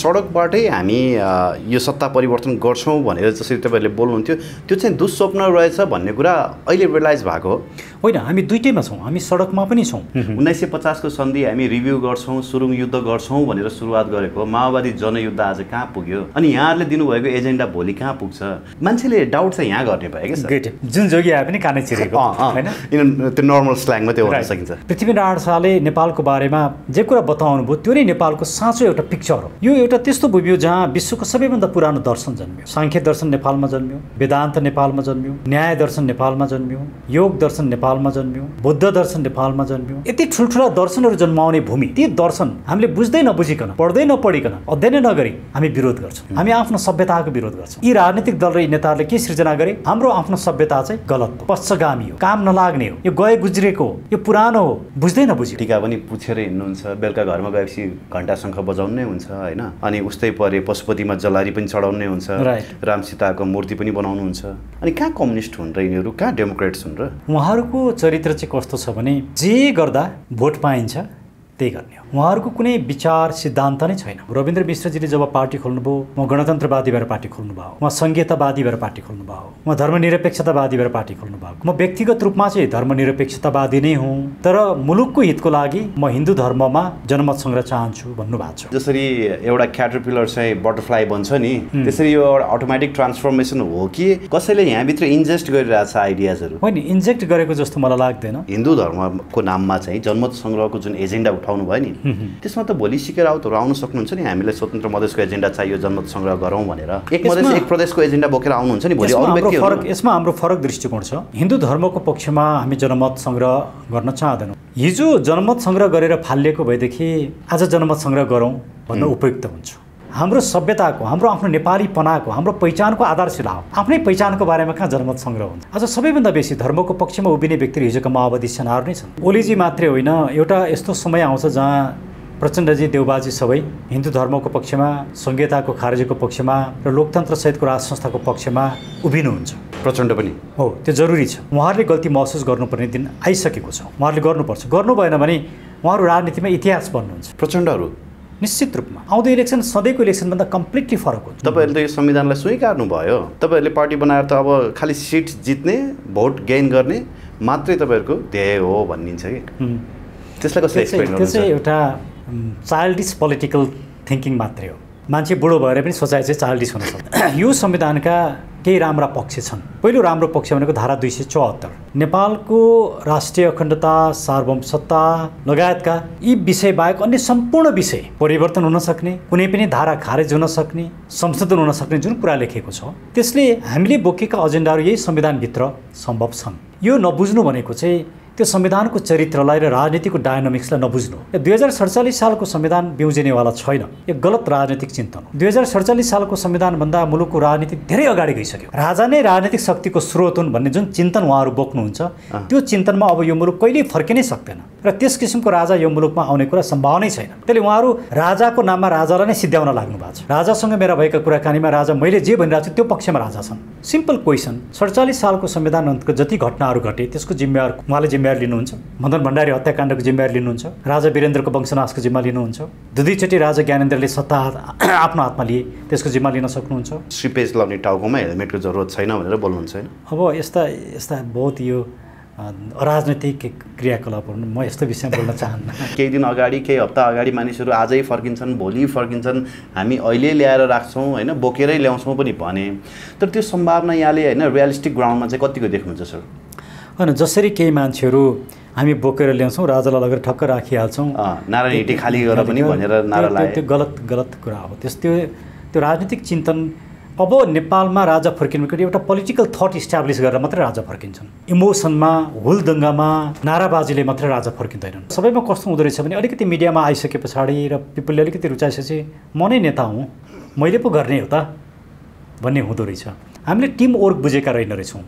सडकबाटै हामी यो सत्ता परिवर्तन गर्छौँ भनेर जसरी तपाईँहरूले बोल्नुहुन्थ्यो त्यो चाहिँ दुःस्वप्न रहेछ भन्ने कुरा अहिले रियलाइज भएको हो? होइन, हामी दुइटैमा छौँ, हामी सडकमा पनि छौँ। 1950 को सन्धि हामी रिभ्यू गर्छौँ, सुरुङ युद्ध गर्छौँ भनेर सुरुवात गरेको माओवादी जनयुद्ध आज कहाँ पुग्यो अनि यहाँहरूले दिनुभएको एजेन्डा भोलि कहाँ पुग्छ? मान्छेले डाउट चाहिँ यहाँ गर्ने भयो क्या सर। जुन जोगी आए पनि कानै चिरेको होइन, त्यो नर्मल स्ल्याङमा त्यो भन्न सकिन्छ। पृथ्वीनारायण शाहले नेपालको बारेमा जे कुरा बताउनु भयो त्यो नै नेपालको साँचो एउटा पिक्चर हो। यो एउटा त्यस्तो भूमि हो जहाँ विश्वको सबैभन्दा पुरानो दर्शन जन्मियो। सांख्य दर्शन नेपालमा जन्मियो, वेदान्त नेपालमा जन्मियो, न्याय दर्शन नेपालमा जन्मियो, योग दर्शन नेपालमा जन्मियो, बुद्ध दर्शन नेपालमा जन्मियो। यति ठुल्ठुला दर्शनहरू जन्माउने भूमि, ती दर्शन हामीले बुझ्दै नबुझिकन, पढ्दै नपढिकन, अध्ययन नगरी हामी विरोध गर्छौँ। हामी आफ्नो सभ्यताको विरोध गर्छौँ। यी राजनीतिक दल र यी नेताहरूले के सृजना गरे? हाम्रो आफ्नो सभ्यता चाहिँ गलत हो, पश्चगामी हो, काम नलाग्ने हो, यो गए गुज्रेको हो, यो पुरानो हो, बुझ्दै नबुझ्यो। टिका पनि पुछेर हिँड्नुहुन्छ, बेलुका घरमा गएपछि घण्टा शङ्ख बजाउनै हुन्छ होइन, अनि उस्तै परे पशुपतिमा जलारी पनि चढाउनै हुन्छ, राम सीताको मूर्ति पनि बनाउनुहुन्छ। अनि कहाँ कम्युनिस्ट हुन् र यिनीहरू, कहाँ डेमोक्रेट्स हुन् र? उहाँहरूको चरित्र चाहिँ कस्तो छ भने जे गर्दा भोट पाइन्छ त्यही गर्ने हो। उहाँहरूको कुनै विचार सिद्धान्त नै छैन। रविन्द्र मिश्रजीले जब पार्टी खोल्नुभयो, म गणतन्त्रवादी भएर पार्टी खोल्नुभयो, म संघीयतावादी भएर पार्टी खोल्नुभयो, म धर्मनिरपेक्षतावादी भएर पार्टी खोल्नुभयो। म व्यक्तिगत रूपमा चाहिँ धर्मनिरपेक्षतावादी नै हुँ, तर मुलुकको हितको लागि म हिन्दू धर्ममा जनमत सङ्ग्रह चाहन्छु भन्नुभएको छ। जसरी एउटा क्याटरपिलर चाहिँ बटरफ्लाई बन्छ नि, त्यसरी यो एउटा अटोमेटिक ट्रान्सफर्मेसन हो कि कसैले यहाँभित्र इन्जेक्ट गरिरहेछ आइडियाजहरू? होइन, इन्जेक्ट गरेको जस्तो मलाई लाग्दैन। हिन्दू धर्मको नाममा चाहिँ जनमत सङ्ग्रहको जुन एजेन्डा उठाउनु भयो नि, त्यसमा त भोलि सिकेर आउटहरू आउन सक्नुहुन्छ नि, हामीलाई स्वतन्त्र मधेसको एजेन्डा चाहियो, जनमत सङ्ग्रह गरौँ भनेर। एक मधेस एक प्रदेशको एजेन्डा बोकेर आउनुहुन्छ नि भोलि अरू व्यक्तिहरू। यसमा हाम्रो फरक दृष्टिकोण छ। हिन्दू धर्मको पक्षमा हामी जनमत सङ्ग्रह गर्न चाहँदैनौँ। हिजो जनमत सङ्ग्रह गरेर फालिएको भएदेखि आज जनमत सङ्ग्रह गरौँ भन्न उपयुक्त हुन्छ। हाम्रो सभ्यताको, हाम्रो आफ्नो नेपालीपनाको, हाम्रो पहिचानको आधारशिला हो। आफ्नै पहिचानको बारेमा कहाँ जनमत सङ्ग्रह हुन्छ? आज सबैभन्दा बेसी धर्मको पक्षमा उभिने व्यक्तिहरू हिजोका माओवादी सेनाहरू नै छन्। ओलीजी मात्रै होइन, एउटा यस्तो समय आउँछ जहाँ प्रचण्डजी, देउबाजी सबै हिन्दू धर्मको पक्षमा, संहिताको खारेजीको पक्षमा र लोकतन्त्र सहितको राज संस्थाको पक्षमा उभिनुहुन्छ। प्रचण्ड पनि हो, त्यो जरुरी छ। उहाँहरूले गल्ती महसुस गर्नुपर्ने दिन आइसकेको छ, उहाँहरूले गर्नुपर्छ। गर्नु भएन भने उहाँहरू राजनीतिमा इतिहास बन्नुहुन्छ। प्रचण्डहरू निश्चित रूपमा आउँदो इलेक्सन सधैँको इलेक्सनभन्दा कम्प्लिटली फरक हुन्छ। तपाईँहरूले त यो संविधानलाई स्वीकार्नु भयो, तपाईँहरूले पार्टी बनाएर त अब खालि सिट जित्ने, भोट गेन गर्ने मात्रै तपाईँहरूको ध्येय हो भनिन्छ कि त्यसलाई कसरी एक्सप्लेन गर्नुहुन्छ? त्यो चाहिँ एउटा चाइल्डिस पोलिटिकल थिङ्किङ मात्रै हो। मान्छे बुढो भएर पनि सोचाइ चाहिँ चाइल्डिस हुन सक्छ। यो संविधानका केही राम्रा पक्ष छन्। पहिलो राम्रो पक्ष भनेको धारा 274, नेपालको राष्ट्रिय अखण्डता, सार्वभौमसत्ता लगायतका यी विषय बाहेक अन्य सम्पूर्ण विषय परिवर्तन हुन सक्ने, कुनै पनि धारा खारेज हुन सक्ने, संशोधन हुन सक्ने जुन कुरा लेखेको छ, त्यसले हामीले बोकेका एजेन्डाहरू यही संविधानभित्र सम्भव छन्। यो नबुझ्नु भनेको चाहिँ त्यो संविधानको चरित्रलाई र राजनीतिको डायनामिक्सलाई नबुझ्नु। 2047 सालको संविधान बिउजिनेवाला छैन, यो गलत राजनीतिक चिन्तन हो। 2047 सालको संविधानभन्दा मुलुकको राजनीति धेरै अगाडि गइसक्यो। राजा नै राजनीतिक शक्तिको स्रोत हुन् भन्ने जुन चिन्तन उहाँहरू बोक्नुहुन्छ, त्यो चिन्तनमा अब यो मुलुक कहिल्यै फर्किनै सक्दैन र त्यस किसिमको राजा यो मुलुकमा आउने कुरा सम्भावनै छैन। त्यसले उहाँहरू राजाको नाममा राजालाई नै सिद्ध्याउन लाग्नु भएको छ। राजासँग मेरा भएका कुराकानीमा राजा मैले जे भनिरहेको छु त्यो पक्षमा राजा छन्। सिम्पल क्वेसन, 47 सालको संविधान अन्तर्गत जति घटनाहरू घटे त्यसको जिम्मेवार उहाँले जिम्मेवार लिनुहुन्छ। मदन भण्डारी हत्याकाण्डको जिम्मेवार लिनुहुन्छ, राजा वीरेन्द्रको वंशनाशको जिम्मा लिनुहुन्छ, दुईचोटि राजा ज्ञानेन्द्रले सत्ता आफ्नो हातमा लिए त्यसको जिम्मा लिन सक्नुहुन्छ। स्लिपेज लाउने टाउकोमा हेलमेटको जरुरत छैन भनेर बोल्नुहुन्छ हैन? अब यस्ता बहुत यो अराजनैतिक क्रियाकलापहरू म यस्तो विषयमा बोल्न चाहन्न। केही दिन अगाडि, केही हप्ता अगाडि मानिसहरू आजै फर्किन्छन्, भोलि फर्किन्छन्, हामी अहिले ल्याएर राख्छौँ होइन, बोकेरै ल्याउँछौँ पनि भने, तर त्यो सम्भावना यहाँले होइन रियलिस्टिक ग्राउन्डमा चाहिँ कतिको देख्नुहुन्छ सर? होइन, जसरी केही मान्छेहरू हामी बोकेर ल्याउँछौँ, राजालाई लगेर ठक्क राखिहाल्छौँ, नारायण हिटी खाली गरेर पनि भनेर नारा लाए, त्यो गलत कुरा हो। त्यो राजनीतिक चिन्तन। अब नेपालमा राजा फर्किनुको एउटा पोलिटिकल थट इस्टाब्लिस गरेर मात्रै राजा फर्किन्छन्। इमोसनमा, हुलदङ्गामा, नाराबाजीले मात्रै राजा फर्किँदैनन्। सबैमा कस्तो हुँदो रहेछ भने अलिकति मिडियामा आइसके पछाडि र पिपलले अलिकति रुचाइसकेपछि म नै नेता हुँ, मैले पो गर्ने हो त भन्ने हुँदो रहेछ। हामीले टिम वर्क बुझेका रहेछौँ।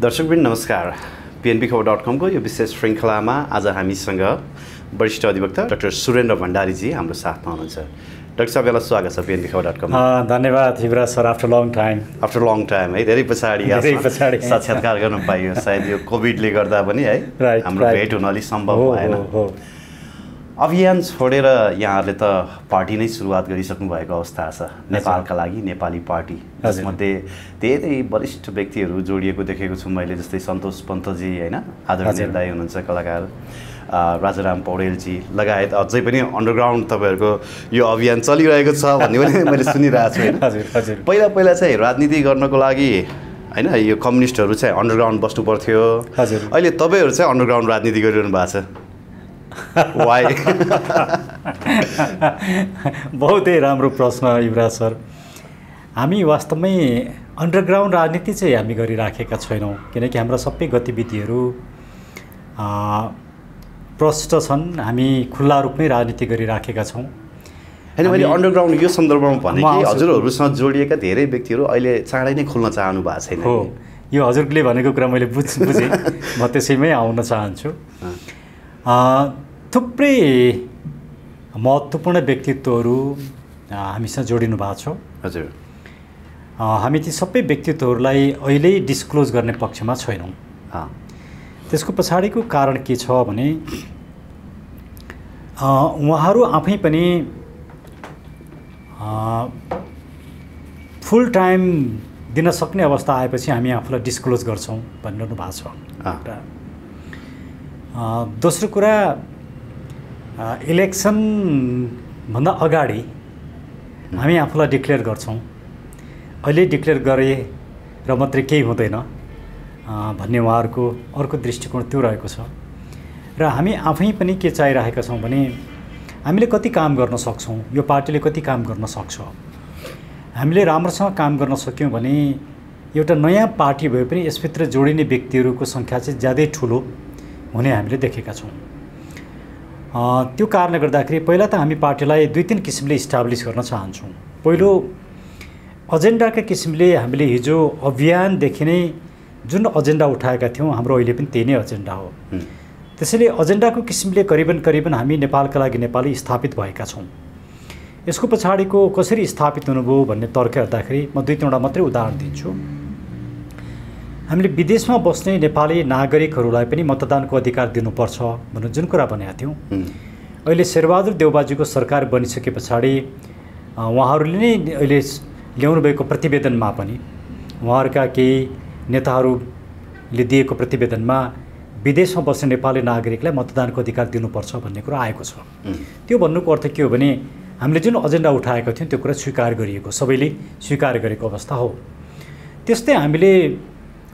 दर्शकवृन्द नमस्कार, PNBखबर.com को यो विशेष श्रृङ्खलामा आज हामीसँग वरिष्ठ अधिवक्ता डाक्टर सुरेन्द्र भण्डारीजी हाम्रो साथमा हुनुहुन्छ। डाक्टर साहब यहाँलाई स्वागत छ pnbkhबर.com। धन्यवाद Yuvraj sir, after long time है, धेरै पछाडि साक्षात्कार गर्न पाइयो। सायद यो कोभिडले गर्दा पनि है हाम्रो भेट हुन अलिक सम्भव भएन। अभियान छोडेर यहाँहरूले त पार्टी नै सुरुवात गरिसक्नु भएको अवस्था छ, नेपालका लागि नेपाली पार्टी, जसमध्ये धेरै वरिष्ठ व्यक्तिहरू जोडिएको देखेको छु मैले, जस्तै सन्तोष पन्तजी होइन, आदरणीय दाइ हुनुहुन्छ कलाकार, राजाराम पौडेलजी लगायत अझै पनि अन्डरग्राउन्ड तपाईँहरूको यो अभियान चलिरहेको छ भन्ने पनि मैले सुनिरहेको छु। पहिला चाहिँ राजनीति गर्नको लागि होइन यो कम्युनिस्टहरू चाहिँ अन्डरग्राउन्ड बस्नु पर्थ्यो, अहिले तपाईँहरू चाहिँ अन्डरग्राउन्ड राजनीति गरिरहनु भएको छ। वाइ? बहुतै राम्रो प्रश्न युवराज सर। हामी वास्तवमै अन्डरग्राउन्ड राजनीति चाहिँ हामी गरिराखेका छैनौँ, किनकि हाम्रा सबै गतिविधिहरू प्रष्ट छन्। हामी खुल्ला रूपमै राजनीति गरिराखेका छौँ। होइन, मैले अन्डरग्राउन्ड यो सन्दर्भमा भने कि हजुरहरूसँग जोडिएका धेरै व्यक्तिहरू अहिले चाँडै नै खुल्न चाहनु भएको छैन। हो, यो हजुरले भनेको कुरा मैले बुझेँ, म त्यसैमै आउन चाहन्छु। थुप्रै महत्त्वपूर्ण व्यक्तित्वहरू हामीसँग जोडिनु भएको छ। हजुर, हामी ती सबै व्यक्तित्वहरूलाई अहिले डिस्क्लोज गर्ने पक्षमा छैनौँ। त्यसको पछाडिको कारण के छ भने उहाँहरू आफै पनि फुल टाइम दिन सक्ने अवस्था आएपछि हामी आफूलाई डिस्क्लोज गर्छौँ भनिरहनु भएको छ। दोस्रो कुरा, इलेक्सनभन्दा अगाडि हामी आफूलाई डिक्लेयर गर्छौँ, अहिले डिक्लेयर गरे र मात्रै केही हुँदैन भन्ने उहाँहरूको अर्को दृष्टिकोण त्यो रहेको छ। र हामी आफै पनि के चाहिरहेका छौँ भने हामीले कति काम गर्न सक्छौँ, यो पार्टीले कति काम गर्न सक्छ। हामीले राम्रोसँग काम गर्न सक्यौँ भने एउटा नयाँ पार्टी भए पनि यसभित्र जोडिने व्यक्तिहरूको सङ्ख्या चाहिँ ज्यादै ठुलो हुने हामीले देखेका छौँ। त्यो कारणले गर्दाखेरि पहिला त हामी पार्टीलाई 2-3 किसिमले इस्टाब्लिस गर्न चाहन्छौँ। पहिलो, एजेन्डाका किसिमले हामीले हिजो अभियानदेखि नै जुन एजेन्डा उठाएका थियौँ, हाम्रो अहिले पनि त्यही नै एजेन्डा हो। त्यसैले एजेन्डाको किसिमले करिबन हामी नेपालका लागि नेपाली स्थापित भएका छौँ। यसको पछाडिको कसरी स्थापित हुनुभयो भन्ने तर्क हेर्दाखेरि म 2-3वटा मात्रै उदाहरण दिन्छु। हामीले विदेशमा बस्ने नेपाली नागरिकहरूलाई पनि मतदानको अधिकार दिनुपर्छ भन्ने जुन कुरा भनेका थियौँ, अहिले शेरबहादुर देउबाजीको सरकार बनिसके पछाडि उहाँहरूले नै अहिले ल्याउनु भएको प्रतिवेदनमा पनि, उहाँहरूका केही नेताहरूले दिएको प्रतिवेदनमा विदेशमा बस्ने नेपाली नागरिकलाई मतदानको अधिकार दिनुपर्छ भन्ने कुरा आएको छ। त्यो भन्नुको अर्थ के हो भने हामीले जुन एजेन्डा उठाएको थियौँ त्यो कुरा स्वीकार गरिएको, सबैले स्वीकार गरेको अवस्था हो। त्यस्तै हामीले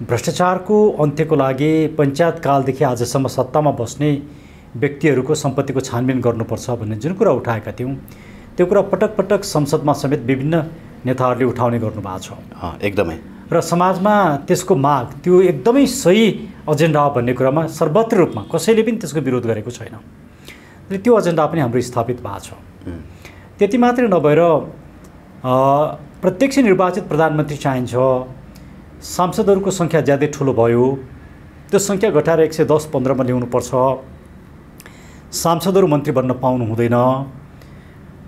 भ्रष्टाचारको अन्त्यको लागि पञ्चायतकालदेखि आजसम्म सत्तामा बस्ने व्यक्तिहरूको सम्पत्तिको छानबिन गर्नुपर्छ भन्ने जुन कुरा उठाएका थियौँ, त्यो कुरा पटक पटक संसदमा समेत विभिन्न नेताहरूले उठाउने गर्नुभएको छ। एकदमै। र समाजमा त्यसको माग, त्यो एकदमै सही एजेन्डा हो भन्ने कुरामा सर्वत्र रूपमा कसैले पनि त्यसको विरोध गरेको छैन। त्यो एजेन्डा पनि हाम्रो स्थापित भएको छ। त्यति मात्रै नभएर प्रत्यक्ष निर्वाचित प्रधानमन्त्री चाहिन्छ, सांसदहरूको सङ्ख्या ज्यादै ठुलो भयो, त्यो सङ्ख्या घटाएर 110-15मा ल्याउनुपर्छ, सांसदहरू मन्त्री बन्न पाउनु हुँदैन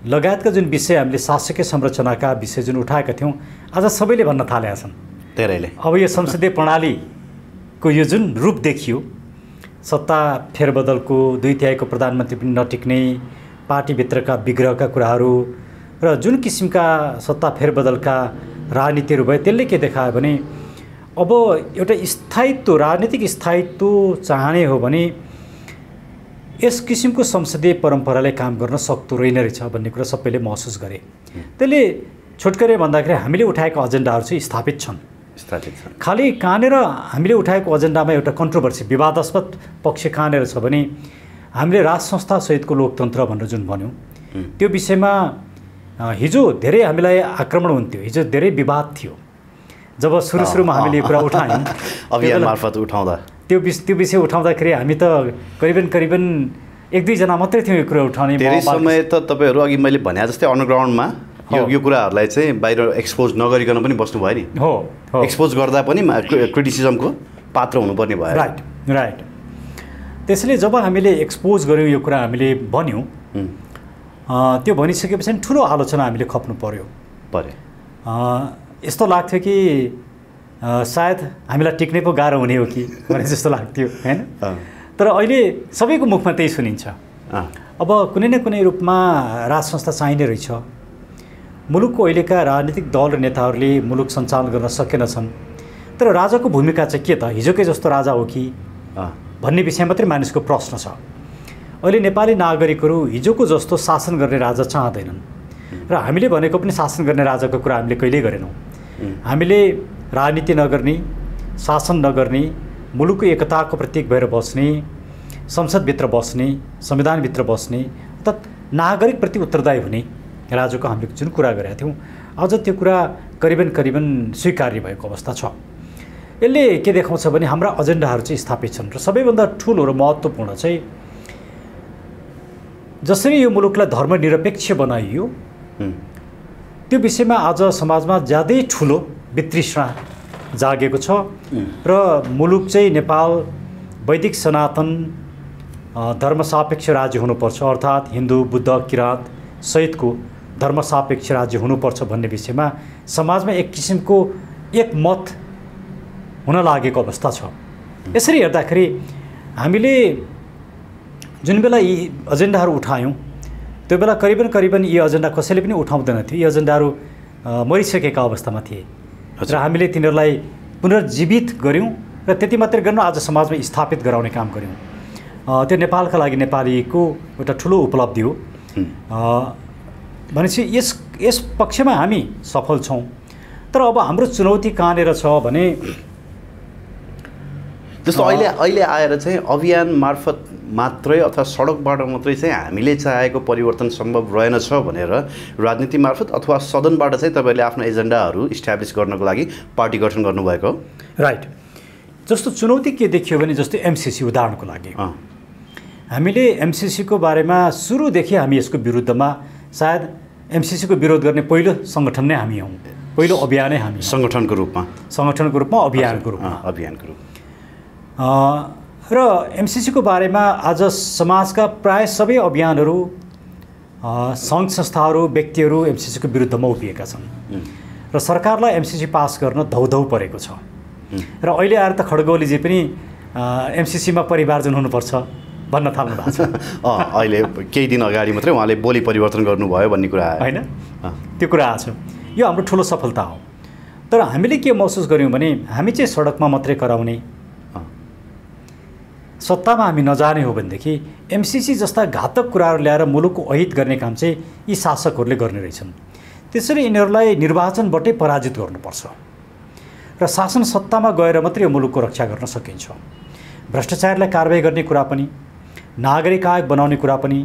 लगायतका जुन विषय हामीले शासकीय संरचनाका विषय जुन उठाएका थियौँ, आज सबैले भन्न थालेका छन् धेरैले। अब यो संसदीय प्रणालीको यो जुन रूप देखियो, सत्ता फेरबदलको, 2/3 प्रधानमन्त्री पनि नटिक्ने, पार्टीभित्रका विग्रहका कुराहरू र जुन किसिमका सत्ता फेरबदलका राजनीतिहरू भए, त्यसले के देखायो भने अब एउटा स्थायित्व, राजनीतिक स्थायित्व चाहने हो भने यस किसिमको संसदीय परम्पराले काम गर्न सक्दो रहेन रहेछ भन्ने कुरा सबैले महसुस गरे। त्यसले छोटकरी भन्दाखेरि हामीले उठाएका एजेन्डाहरू चाहिँ स्थापित छन्। खालि कहाँनिर हामीले उठाएको एजेन्डामा एउटा कन्ट्रोभर्सी, विवादास्पद पक्ष कहाँनिर छ भने हामीले राज संस्था सहितको लोकतन्त्र भनेर जुन भन्यौँ, त्यो विषयमा हिजो धेरै हामीलाई आक्रमण हुन्थ्यो, हिजो धेरै विवाद थियो। जब सुरुमा हामीले कुरा उठायौँ अभियान मार्फत उठाउँदा, त्यो विषय उठाउँदाखेरि हामी त करिबन 1-2 जना मात्रै थियौँ यो कुरा उठाउने। धेरै समय त तपाईँहरू अघि मैले भने जस्तै अन्डरग्राउन्डमा यो कुराहरूलाई चाहिँ बाहिर एक्सपोज नगरिकन पनि बस्नु भयो नि। हो, एक्सपोज गर्दा पनि क्रिटिसिजमको पात्र हुनुपर्ने भयो। राइट। त्यसैले जब हामीले एक्सपोज गऱ्यौँ, यो कुरा हामीले भन्यौँ, त्यो भनिसकेपछि ठुलो आलोचना हामीले खप्नु पर्यो। यस्तो लाग्थ्यो कि सायद हामीलाई टिक्नै पो गाह्रो हुने हो कि भने जस्तो लाग्थ्यो हैन। तर अहिले सबैको मुखमा त्यही सुनिन्छ। अब कुनै न कुनै रूपमा राज संस्था चाहिने रहेछ। मुलुकको अहिलेका राजनीतिक दल र नेताहरूले मुलुक सञ्चालन गर्न सकेनछन्। तर राजाको भूमिका चाहिँ के त हिजोकै जस्तो राजा हो कि भन्ने विषय मात्रै मानिसको प्रश्न छ। अहिले नेपाली नागरिकहरू हिजोको जस्तो शासन गर्ने राजा चाहँदैनन् र हामीले भनेको पनि शासन गर्ने राजाको कुरा हामीले कहिल्यै गरेनौँ। हामीले राजनीति नगर्ने, शासन नगर्ने, मुलुकको एकताको प्रतीक भएर बस्ने, संसदभित्र बस्ने, संविधानभित्र बस्ने अर्थात् नागरिकप्रति उत्तरदायी हुने राजाको हामीले जुन कुरा गरेका थियौँ आज त्यो कुरा करिबन स्वीकार्य भएको अवस्था छ। यसले के देखाउँछ भने हाम्रा एजेन्डाहरू चाहिँ स्थापित छन् र सबैभन्दा ठुलो र महत्त्वपूर्ण चाहिँ जसरी यो मुलुकलाई धर्मनिरपेक्ष बनाइयो त्यो विषयमा आज समाजमा ज्यादै ठुलो वितृष्णा जागेको छ र मुलुक चाहिँ नेपाल वैदिक सनातन धर्मसापेक्ष राज्य हुनुपर्छ अर्थात् हिन्दू, बुद्ध, किराँत सहितको धर्मसापेक्ष राज्य हुनुपर्छ भन्ने विषयमा समाजमा एक किसिमको एक मत हुन लागेको अवस्था छ। यसरी हेर्दाखेरि हामीले जुन बेला यी एजेन्डाहरू उठायौँ त्यो बेला करिबन यी एजेन्डा कसैले पनि उठाउँदैन थियो। यी एजेन्डाहरू मरिसकेका अवस्थामा थिए र हामीले तिनीहरूलाई पुनर्जीवित गऱ्यौँ र त्यति मात्रै गर्नु आज समाजमा स्थापित गराउने काम गऱ्यौँ। त्यो नेपालका लागि नेपालीको एउटा ठुलो उपलब्धि हो। भनेपछि यस पक्षमा हामी सफल छौँ। तर अब हाम्रो चुनौती कहाँनिर छ भने जस्तो अहिले आएर चाहिँ अभियान मार्फत मात्रै अथवा सडकबाट मात्रै चाहिँ हामीले चाहेको परिवर्तन सम्भव रहेनछ भनेर राजनीति मार्फत अथवा सदनबाट चाहिँ तपाईँहरूले आफ्नो एजेन्डाहरू इस्ट्याब्लिस गर्नको लागि पार्टी गठन गर्नुभएको राइट। जस्तो चुनौती के देखियो भने जस्तो एमसिसी उदाहरणको लागि हामीले एमसिसीको बारेमा सुरुदेखि हामी यसको विरुद्धमा सायद एमसिसीको विरोध गर्ने पहिलो सङ्गठन नै हामी हौँ। पहिलो अभियानै हामी सङ्गठनको रूपमा अभियानको रूपमा र एमसिसीको बारेमा आज समाजका प्राय सबै अभियानहरू सङ्घ संस्थाहरू व्यक्तिहरू एमसिसीको विरुद्धमा उभिएका छन् र सरकारलाई एमसिसी पास गर्न धौधौ परेको छ। र अहिले आएर त खड्गोलीजी पनि एमसिसीमा परिमार्जन हुनुपर्छ भन्न थाल्नु भएको छ। अहिले केही दिन अगाडि मात्रै उहाँले बोली परिवर्तन गर्नुभयो भन्ने कुरा आयो होइन। त्यो कुरा आएको छ। यो हाम्रो ठुलो सफलता हो। तर हामीले के महसुस गऱ्यौँ भने हामी चाहिँ सडकमा मात्रै कराउने, सत्तामा हामी नजाने हो भनेदेखि एमसिसी जस्ता घातक कुराहरू ल्याएर मुलुकको अहित गर्ने काम चाहिँ यी शासकहरूले गर्ने रहेछन्। त्यसरी यिनीहरूलाई निर्वाचनबाटै पराजित गर्नुपर्छ र शासन सत्तामा गएर मात्रै यो मुलुकको रक्षा गर्न सकिन्छ। भ्रष्टाचारलाई कारबाही गर्ने कुरा पनि, नागरिक आयोग बनाउने कुरा पनि,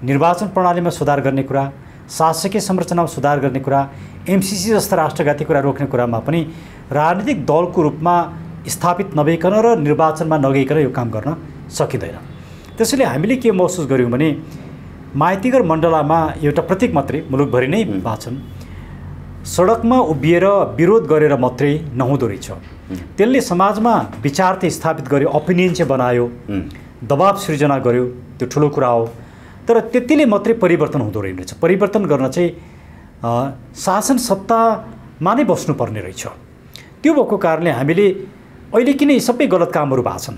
निर्वाचन प्रणालीमा सुधार गर्ने कुरा, शासकीय संरचनामा सुधार गर्ने कुरा, एमसिसी जस्ता राष्ट्रघाती कुरा रोक्ने कुरामा पनि राजनीतिक दलको रूपमा स्थापित नभइकन र निर्वाचनमा नगइकन यो काम गर्न सकिँदैन। त्यसैले हामीले के महसुस गऱ्यौँ भने माइतीघर मण्डलामा एउटा प्रतीक मात्रै मुलुकभरि नै बाँच्छन्, सडकमा उभिएर विरोध गरेर मात्रै नहुँदो रहेछ। त्यसले समाजमा विचार त स्थापित गर्यो, ओपिनियन चाहिँ बनायो, दबाब सृजना गर्यो, त्यो ठुलो कुरा हो। तर त्यतिले मात्रै परिवर्तन हुँदो रहेछ। परिवर्तन गर्न चाहिँ शासन सत्तामा नै बस्नुपर्ने रहेछ। त्यो भएको कारणले हामीले अहिले किन यी सबै गलत कामहरू भएको छन्।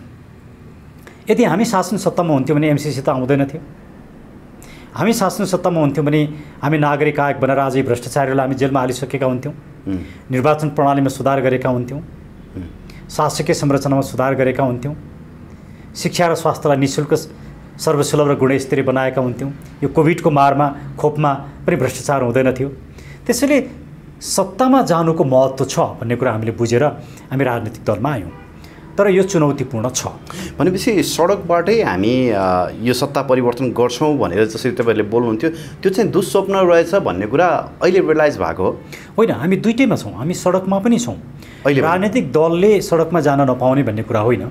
यदि हामी शासन सत्तामा हुन्थ्यौँ भने एमसिसी त आउँदैन थियो। हामी शासन सत्तामा हुन्थ्यौँ भने हामी नागरिक आयोग बनाएर आजै भ्रष्टाचारीलाई हामी जेलमा हालिसकेका हुन्थ्यौँ, निर्वाचन प्रणालीमा सुधार गरेका हुन्थ्यौँ, शासकीय संरचनामा सुधार गरेका हुन्थ्यौँ, शिक्षा र स्वास्थ्यलाई निःशुल्क सर्वसुलभ र गुणस्तरीय बनाएका हुन्थ्यौँ। यो कोभिडको खोपमा पनि भ्रष्टाचार हुँदैन थियो। त्यसैले सत्तामा जानुको महत्त्व छ भन्ने कुरा हामीले बुझेर हामी राजनीतिक दलमा आयौँ। तर यो चुनौतीपूर्ण छ। भनेपछि सडकबाटै हामी यो सत्ता परिवर्तन गर्छौँ भनेर जसरी तपाईँहरूले बोल्नुहुन्थ्यो त्यो चाहिँ दुःस्वप्न रहेछ भन्ने कुरा अहिले रियलाइज भएको हो? होइन, हामी दुइटैमा छौँ। हामी सडकमा पनि छौँ। अहिले राजनीतिक दलले सडकमा जान नपाउने भन्ने कुरा होइन।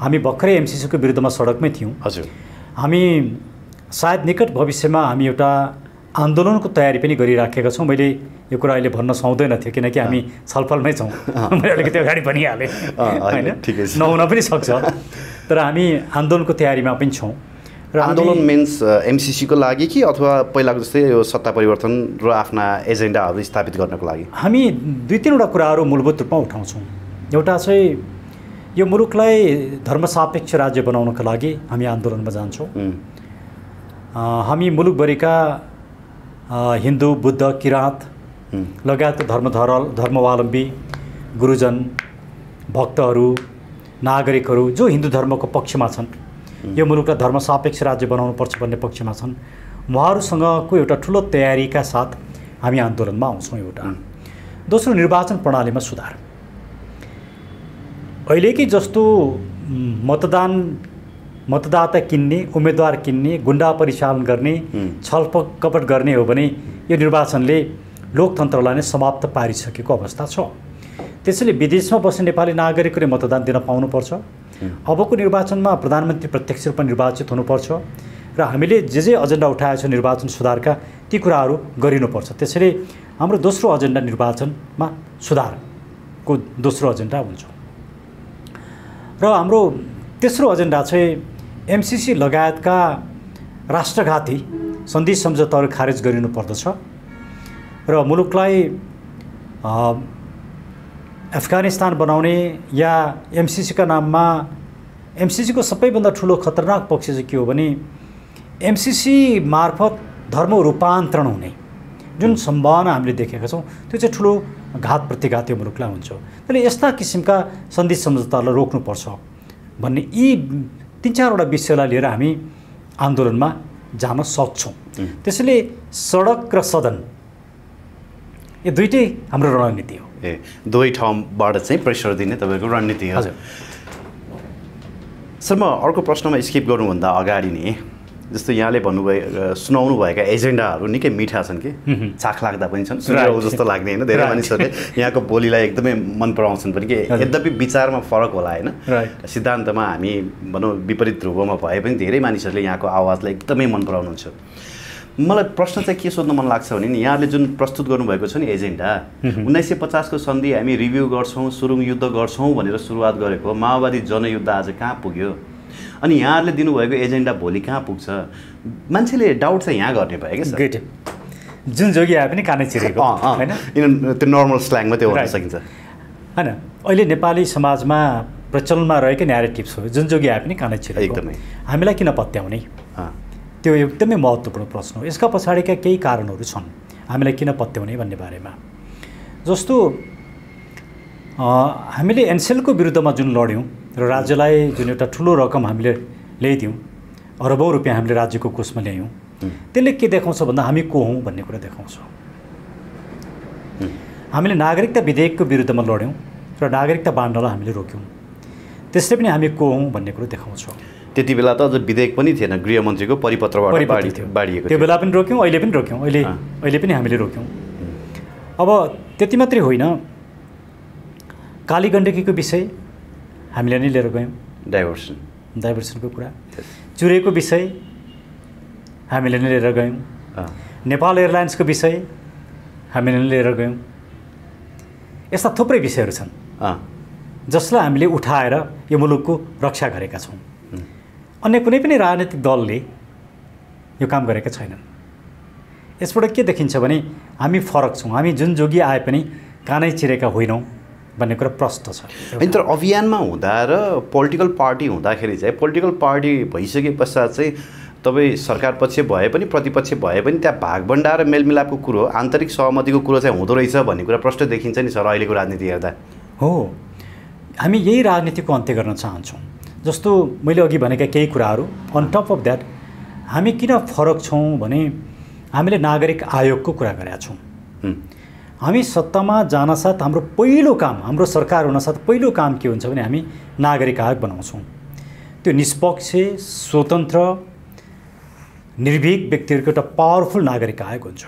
हामी भर्खरै एमसिसीको विरुद्धमा सडकमै थियौँ। हजुर। हामी सायद निकट भविष्यमा हामी एउटा आन्दोलनको तयारी पनि गरिराखेका छौँ। मैले यो कुरा अहिले भन्न सक्दैन थियो किनकि हामी छलफलमै छौँ। मैले अलिकति अगाडि भनिहालेँ होइन, नहुन पनि सक्छ। तर हामी आन्दोलनको तयारीमा पनि छौँ र आन्दोलन मेन्स एमसिसीको लागि कि अथवा पहिलाको जस्तै यो सत्ता परिवर्तन र आफ्ना एजेन्डाहरू स्थापित गर्नको लागि? हामी 2-3वटा कुराहरू मूलभूत रूपमा उठाउँछौँ। एउटा चाहिँ यो मुलुकलाई धर्मसापेक्ष राज्य बनाउनको लागि हामी आन्दोलनमा जान्छौँ। हामी मुलुकभरिका हिन्दू, बुद्ध, किराँत लगायत धर्मावलम्बी गुरुजन, भक्तहरू, नागरिकहरू जो हिन्दू धर्मको पक्षमा छन्, यो मुलुकलाई धर्मसापेक्ष राज्य बनाउनुपर्छ भन्ने पक्षमा छन्, उहाँहरूसँगको एउटा ठुलो तयारीका साथ हामी आन्दोलनमा आउँछौँ। एउटा दोस्रो, निर्वाचन प्रणालीमा सुधार। अहिलेकै जस्तो मतदाता किन्ने, उम्मेदवार किन्ने, गुन्डा परिचालन गर्ने, छलकपट गर्ने हो भने यो निर्वाचनले लोकतन्त्रलाई नै समाप्त पारिसकेको अवस्था छ। त्यसैले विदेशमा बस्ने नेपाली नागरिकले मतदान दिन पाउनुपर्छ। अबको निर्वाचनमा प्रधानमन्त्री प्रत्यक्ष रूपमा निर्वाचित हुनुपर्छ र हामीले जे एजेन्डा उठाएका छौँ निर्वाचन सुधारका, ती कुराहरू गरिनुपर्छ। त्यसैले हाम्रो दोस्रो एजेन्डा निर्वाचनमा सुधारको दोस्रो एजेन्डा हुन्छ। र हाम्रो तेस्रो एजेन्डा चाहिँ एमसिसी लगायतका राष्ट्रघाती सन्धि सम्झौताहरू खारेज गरिनुपर्दछ र मुलुकलाई अफगानिस्तान बनाउने या एमसिसीका नाममा, एमसिसीको सबैभन्दा ठुलो खतरनाक पक्ष चाहिँ के हो भने एमसिसी मार्फत धर्म रूपान्तरण हुने जुन सम्भावना हामीले देखेका छौँ, त्यो चाहिँ ठुलो घात प्रतिघात यो मुलुकलाई हुन्छ। त्यसले यस्ता किसिमका सन्धि सम्झौतालाई रोक्नुपर्छ भन्ने यी 3-4वटा विषयलाई लिएर हामी आन्दोलनमा जान सक्छौँ। त्यसैले सडक र सदन यो दुईटै हाम्रो रणनीति हो। दुवै ठाउँबाट चाहिँ प्रेसर दिने तपाईँको रणनीति हो। सर, म अर्को प्रश्नमा स्किप गर्नुभन्दा अगाडि नै जस्तो यहाँले सुनाउनु भएका एजेन्डाहरू निकै मिठा छन् कि चाख लाग्दा पनि छन्, सुनाउ जस्तो लाग्ने होइन। धेरै मानिसहरूले यहाँको बोलीलाई एकदमै मन पराउँछन् पनि कि यद्यपि विचारमा फरक होला होइन, सिद्धान्तमा हामी भनौँ विपरीत ध्रुवमा भए पनि धेरै मानिसहरूले यहाँको आवाजलाई एकदमै मन पराउनुहुन्छ। मलाई प्रश्न चाहिँ के सोध्न मन लाग्छ भने नि, यहाँले जुन प्रस्तुत गर्नुभएको छ नि एजेन्डा, 1950 को सन्धि हामी रिभ्यू गर्छौँ, सुरुङ युद्ध गर्छौँ भनेर सुरुवात गरेको माओवादी जनयुद्ध आज कहाँ पुग्यो, अनि यहाँहरूले दिनुभएको एजेन्डा भोलि कहाँ पुग्छ? मान्छेले डाउट चाहिँ यहाँ गर्ने भयो क्या सर। जुन जोगी आए पनि कानै चिरेको होइन, त्यो नर्मल स्ल्याङमा त्यो भन्न सकिन्छ होइन। अहिले नेपाली समाजमा प्रचलनमा रहेको न्यारेटिभ्स हो, जुन जोगी आए पनि कानै चिरेको। एकदमै हामीलाई किन पत्याउने? त्यो एकदमै महत्त्वपूर्ण प्रश्न हो। यसका पछाडिका केही कारणहरू छन् हामीलाई किन पत्याउने भन्ने बारेमा। जस्तो हामीले एनसेलको विरुद्धमा जुन लड्यौँ र राज्यलाई जुन एउटा ठुलो रकम हामीले ल्याइदियौँ, अरबौँ रुपियाँ हामीले राज्यको कोषमा ल्यायौँ, त्यसले के देखाउँछ भन्दा हामी को हौँ भन्ने कुरा देखाउँछ। हामीले नागरिकता विधेयकको विरुद्धमा लड्यौँ र नागरिकता बाँड्नलाई हामीले रोक्यौँ, त्यसले पनि हामी को हौँ भन्ने कुरो देखाउँछ। त्यति बेला त अझ विधेयक पनि थिएन, गृहमन्त्रीको परिपत्रबाट बाँडिएको त्यो बेला पनि रोक्यौँ, अहिले पनि रोक्यौँ, अहिले पनि हामीले रोक्यौँ। अब त्यति मात्रै होइन, कालीगण्डकीको विषय हामीले नै लिएर गयौँ, डाइभर्सनको कुरा, चुरेको विषय हामीले नै लिएर गयौँ, नेपाल एयरलाइन्सको विषय हामीले नै लिएर गयौँ। यस्ता थुप्रै विषयहरू छन् जसलाई हामीले उठाएर यो मुलुकको रक्षा गरेका छौँ। अन्य कुनै पनि राजनीतिक दलले यो काम गरेका छैनन्। यसबाट के देखिन्छ भने हामी फरक छौँ, हामी जुन जोगी आए पनि कानै चिरेका होइनौँ भन्ने कुरा प्रष्ट छ। अनि तर अभियानमा हुँदा र पोलिटिकल पार्टी हुँदाखेरि चाहिँ, पोलिटिकल पार्टी भइसके पश्चात चाहिँ तपाईँ सरकार पक्ष भए पनि प्रतिपक्ष भए पनि त्यहाँ भागभण्डा र मेलमिलापको कुरो, आन्तरिक सहमतिको कुरो चाहिँ हुँदो रहेछ भन्ने कुरा प्रष्ट देखिन्छ नि सर अहिलेको राजनीति हेर्दा। हो, हामी यही राजनीतिको अन्त्य गर्न चाहन्छौँ। जस्तो मैले अघि भनेका केही कुराहरू, अन टप अफ द्याट हामी किन फरक छौँ भने हामीले नागरिक आयोगको कुरा गरेका छौँ। हामी सत्तामा जानसाथ हाम्रो पहिलो काम, हाम्रो सरकार हुनसाथ पहिलो काम के हुन्छ भने हामी नागरिक आयोग बनाउँछौँ। त्यो निष्पक्ष, स्वतन्त्र, निर्भीक व्यक्तिहरूको एउटा पावरफुल नागरिक आयोग हुन्छ।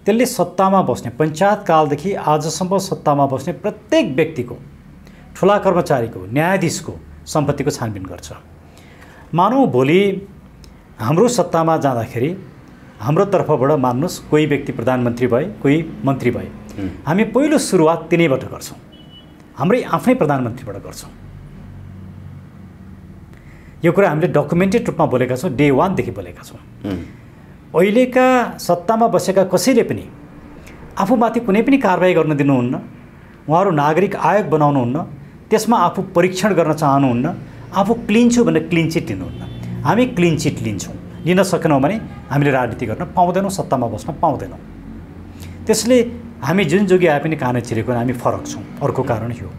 त्यसले सत्तामा बस्ने, पञ्चायत कालदेखि आजसम्म सत्तामा बस्ने प्रत्येक व्यक्तिको, ठुला कर्मचारीको, न्यायाधीशको सम्पत्तिको छानबिन गर्छ। मानौँ भोलि हाम्रो सत्तामा जाँदाखेरि हाम्रो तर्फबाट मान्नुहोस् कोही व्यक्ति प्रधानमन्त्री भए, कोही मन्त्री भए, हामी पहिलो सुरुवात तिनैबाट गर्छौँ, हाम्रै आफ्नै प्रधानमन्त्रीबाट गर्छौँ। यो कुरा हामीले डकुमेन्टेड रूपमा बोलेका छौँ, डे 1 देखि बोलेका छौँ। अहिलेका सत्तामा बसेका कसैले पनि आफूमाथि कुनै पनि कारबाही गर्न दिनुहुन्न, उहाँहरू नागरिक आयोग बनाउनुहुन्न, त्यसमा आफू परीक्षण गर्न चाहनुहुन्न, आफू क्लिन छु भनेर क्लिन चिट लिनुहुन्न। हामी क्लिन चिट लिन्छौँ, लिन सकेनौँ भने हामीले राजनीति गर्न पाउँदैनौँ, सत्तामा बस्न पाउँदैनौँ। त्यसले हामी जुन जोगी आए पनि कानै चिरेको हामी फरक छौँ। अर्को कारण यो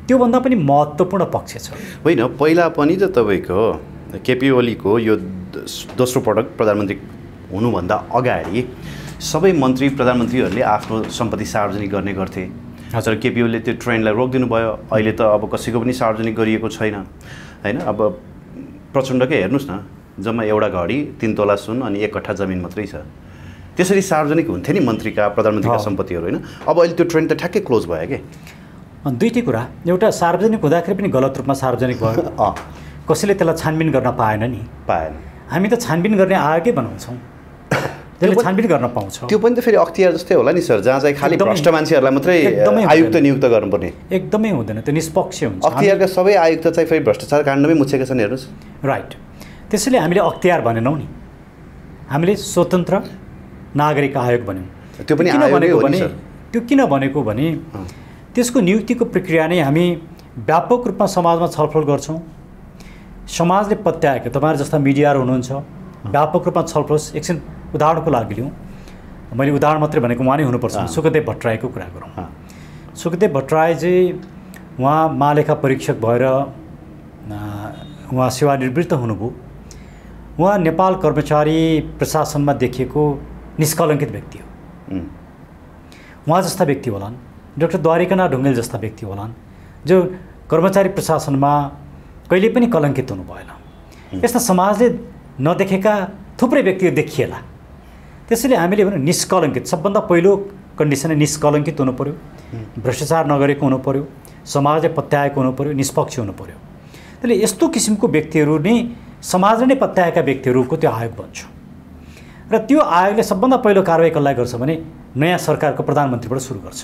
त्योभन्दा पनि महत्त्वपूर्ण पक्ष छ। होइन, पहिला पनि त तपाईँको केपी ओलीको यो दोस्रो पटक प्रधानमन्त्री हुनुभन्दा अगाडि सबै मन्त्री प्रधानमन्त्रीहरूले आफ्नो सम्पत्ति सार्वजनिक गर्ने गर्थे। हजुर, केपी ओलीले त्यो ट्रेन्डलाई रोकिदिनु भयो। अहिले त अब कसैको पनि सार्वजनिक गरिएको छैन होइन। अब प्रचण्डकै हेर्नुहोस् न, जम्मा एउटा घडी 3 तोला सुन अनि 1 कट्ठा जमिन मात्रै छ। त्यसरी सार्वजनिक हुन्थ्यो नि मन्त्रीका प्रधानमन्त्रीका सम्पत्तिहरू होइन। अब अहिले त्यो ट्रेन्ड त ठ्याक्कै क्लोज भयो के। दुईटै कुरा, एउटा सार्वजनिक हुँदाखेरि पनि गलत रूपमा सार्वजनिक भयो, कसैले त्यसलाई छानबिन गर्न पाएन नि। पाएन। हामी त छानबिन गर्ने आयोगै बनाउँछौँ, त्यसले छानबिन गर्न पाउँछ। त्यो पनि त फेरि अख्तियार जस्तै होला नि सर, जहाँ चाहिँ खालि भ्रष्ट मान्छेहरूलाई मात्रै आयुक्त नियुक्त गर्नुपर्ने। एकदमै हुँदैन, त्यो निष्पक्ष हुन्छ। अख्तियारका सबै आयुक्त चाहिँ फेरि भ्रष्टाचार काण्डमै मुछेका छन्, हेर्नुहोस्। राइट, त्यसैले हामीले अख्तियार भनेनौँ नि, हामीले स्वतन्त्र नागरिक आयोग भन्यौँ। त्यो पनि भनेको भने त्यो किन भनेको भने त्यसको नियुक्तिको प्रक्रिया नै हामी व्यापक रूपमा समाजमा छलफल गर्छौँ। समाजले पत्याएको, तपाईँहरू जस्ता मिडियाहरू हुनुहुन्छ, व्यापक रूपमा छलफल। एकछिन उदाहरणको लागि लिउँ, मैले उदाहरण मात्रै भनेको उहाँ नै हुनुपर्छ। सुखदेव भट्टराईको कुरा गरौँ। सुखदेव भट्टराईजी उहाँ महालेखा परीक्षक भएर उहाँ सेवानिवृत्त हुनुभयो। उहाँ नेपाल कर्मचारी प्रशासनमा देखिएको निष्कलङ्कित व्यक्ति हो। उहाँ जस्ता व्यक्ति होलान्, डाक्टर द्वारिकानाथ ढुङ्गेल जस्ता व्यक्ति होलान्, जो कर्मचारी प्रशासनमा कहिले पनि कलङ्कित हुनु भएन। यस्ता समाजले नदेखेका थुप्रै व्यक्तिहरू देखिएला। त्यसैले हामीले भने निष्कलङ्कित, सबभन्दा पहिलो कन्डिसन निष्कलङ्कित हुनु पऱ्यो, भ्रष्टाचार नगरेको हुनु पऱ्यो, समाजले पत्याएको हुनु पऱ्यो, निष्पक्ष हुनु पऱ्यो। त्यसले यस्तो किसिमको व्यक्तिहरू नै समाजले नै पत्याएका व्यक्तिहरूको त्यो आयोग बन्छ। र त्यो आयोगले सबभन्दा पहिलो कारबाही कसलाई गर्छ भने नयाँ सरकारको प्रधानमन्त्रीबाट सुरु गर्छ।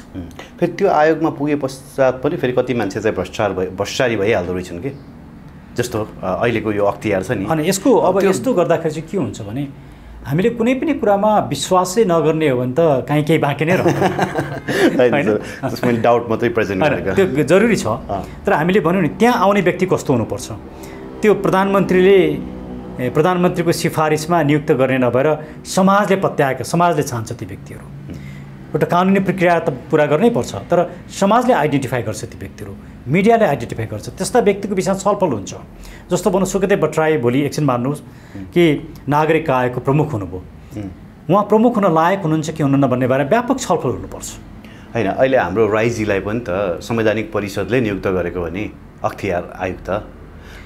फेरि त्यो आयोगमा पुगे पश्चात पनि फेरि कति मान्छे चाहिँ भ्रष्टाचारी भइहाल्दो रहेछन् कि, जस्तो अहिलेको यो अख्तियार छ नि। अनि यसको अब यस्तो गर्दाखेरि चाहिँ के हुन्छ भने हामीले कुनै पनि कुरामा विश्वासै नगर्ने हो भने त काहीँ केही बाँकी नै रहन्छ होइन। डाउट मात्रै प्रेजेन्ट गरेको त्यो जरुरी छ। तर हामीले भन्यौँ नि त्यहाँ आउने व्यक्ति कस्तो हुनुपर्छ, त्यो प्रधानमन्त्रीको सिफारिसमा नियुक्त गर्ने नभएर समाजले पत्याएको, समाजले चाहन्छ ती व्यक्तिहरू। एउटा कानुनी प्रक्रिया त पुरा गर्नै पर्छ, तर समाजले आइडेन्टिफाई गर्छ ती व्यक्तिहरू, मिडियाले आइडेन्टिफाई गर्छ। त्यस्ता व्यक्तिको विषयमा छलफल हुन्छ। जस्तो भनौँ सुखदेव भट्टराई भोलि एकछिन मान्नुहोस् कि नागरिक आयोगको प्रमुख हुनुभयो, उहाँ प्रमुख हुन लायक हुनुहुन्छ कि हुनुहुन्न भन्ने बारे व्यापक छलफल हुनुपर्छ होइन। अहिले हाम्रो राईजीलाई पनि त संवैधानिक परिषदले नियुक्त गरेको हो नि अख्तियार आयुक्त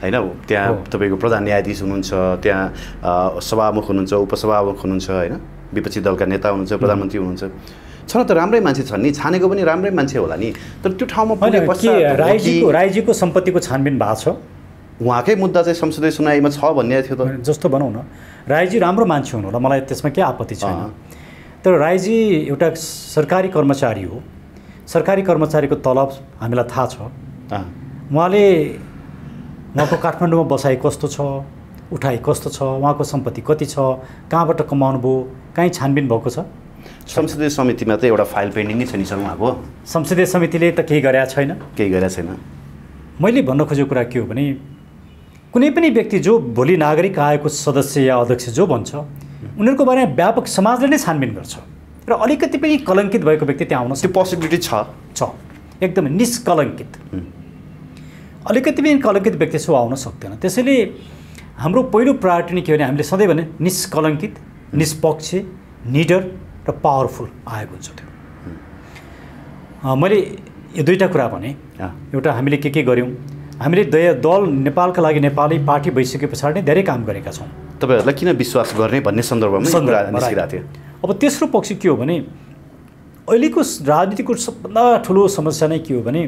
होइन। त्यहाँ तपाईँको प्रधान न्यायाधीश हुनुहुन्छ, त्यहाँ सभामुख हुनुहुन्छ, उपसभामुख हुनुहुन्छ होइन, विपक्षी दलका नेता हुनुहुन्छ, प्रधानमन्त्री हुनुहुन्छ। छन त राम्रै मान्छे छन् नि, छानेको पनि राम्रै मान्छे होला नि। तर त्यो ठाउँमा पुगे पश्चात राईजीको सम्पत्तिको छानबिन भएको छ, उहाँकै मुद्दा चाहिँ संसदीय सुनाइमा छ भन्ने थियो त। जस्तो भनौँ न, राईजी राम्रो मान्छे हुनु होला, मलाई त्यसमा के आपत्ति छैन। तर राईजी एउटा सरकारी कर्मचारी हो। सरकारी कर्मचारीको तलब हामीलाई थाहा छ। उहाँको काठमाडौँमा बसाइ कस्तो छ, उठाइ कस्तो छ, उहाँको सम्पत्ति कति छ, कहाँबाट कमाउनु भयो, कहीँ छानबिन भएको छ? संसदीय समितिमा त एउटा फाइल पेन्डिङ नै छ नि सर उहाँको। संसदीय समितिले त केही गरेका छैन। केही गरेका छैन। मैले भन्न खोजेको कुरा के हो भने कुनै पनि व्यक्ति जो भोलि नागरिक आयोगको सदस्य या अध्यक्ष जो बन्छ, उनीहरूको बारेमा व्यापक समाजले नै छानबिन गर्छ। र अलिकति पनि कलङ्कित भएको व्यक्ति त्यहाँ आउन त्यो पोसिबिलिटी छ एकदमै निष्कलङ्कित। अलिकति पनि कलङ्कित व्यक्ति सो आउन सक्दैन। त्यसैले हाम्रो पहिलो प्रायोरिटी नै के भने हामीले सधैँ भने निष्कलङ्कित, निष्पक्ष, निडर र पावरफुल आयोग हुन्छ त्यो। मैले यो दुईवटा कुरा भने, एउटा हामीले के गर्यौँ, हामीले दल नेपालका लागि नेपाली पार्टी भइसके पछाडि नै धेरै काम गरेका छौँ। तपाईँहरूलाई किन विश्वास गर्ने भन्ने सन्दर्भमा निस्किरहेको थियो। अब तेस्रो पक्ष के हो भने अहिलेको राजनीतिको सबभन्दा ठुलो समस्या नै के हो भने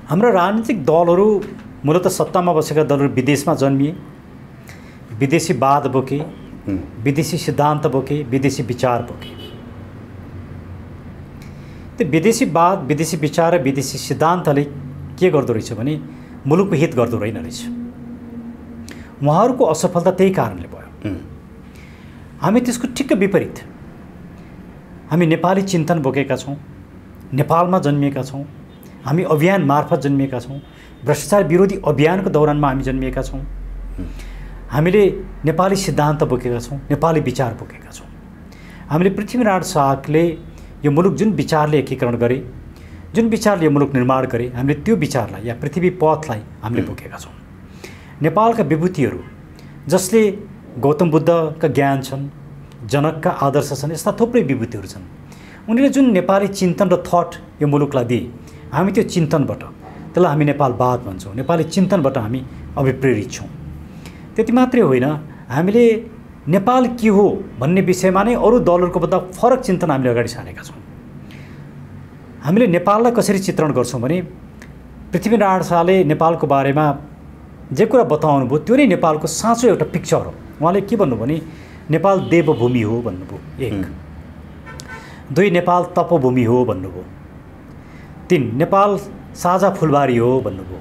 हाम्रा राजनीतिक दलहरू मूलतः सत्तामा बसेका दलहरू विदेशमा जन्मिए, विदेशी वाद बोके, विदेशी सिद्धान्त बोके, विदेशी विचार बोके। त्यो विदेशी वाद, विदेशी विचार र विदेशी सिद्धान्तले के गर्दो रहेछ भने मुलुकको हित गर्दो रहेन रहेछ। उहाँहरूको असफलता त्यही कारणले भयो। हामी त्यसको ठिक्क विपरीत, हामी नेपाली चिन्तन बोकेका छौँ, नेपालमा जन्मिएका छौँ, हामी अभियान मार्फत जन्मिएका छौँ, भ्रष्टाचार विरोधी अभियानको दौरानमा हामी जन्मिएका छौँ, हामीले नेपाली सिद्धान्त बोकेका छौँ, नेपाली विचार बोकेका छौँ। हामीले पृथ्वीनारायण शाहले यो मुलुक जुन विचारले एकीकरण गरे, जुन विचारले यो मुलुक निर्माण गरे, हामीले त्यो विचारलाई या पृथ्वी पथलाई हामीले बोकेका छौँ। नेपालका विभूतिहरू जसले गौतम बुद्धका ज्ञान छन्, जनकका आदर्श छन्, यस्ता थुप्रै विभूतिहरू छन्। उनीहरूले जुन नेपाली चिन्तन र थट यो मुलुकलाई दिए, हामी त्यो चिन्तनबाट, त्यसलाई हामी नेपालवाद भन्छौँ, नेपाली चिन्तनबाट हामी अभिप्रेरित छौँ। त्यति मात्रै होइन, हामीले नेपाल के हो भन्ने विषयमा नै अरू दलहरूको भन्दा फरक चिन्तन हामीले अगाडि सारेका छौँ। हामीले नेपाललाई कसरी चित्रण गर्छौँ भने पृथ्वीनारायण शाहले नेपालको बारेमा जे कुरा बताउनु भयो त्यो नै नेपालको साँचो एउटा पिक्चर हो। उहाँले के भन्नुभयो भने नेपाल देवभूमि हो भन्नुभयो, 1। 2 नेपाल तपभूमि हो भन्नुभयो। 3 नेपाल साझा फुलबारी हो भन्नुभयो।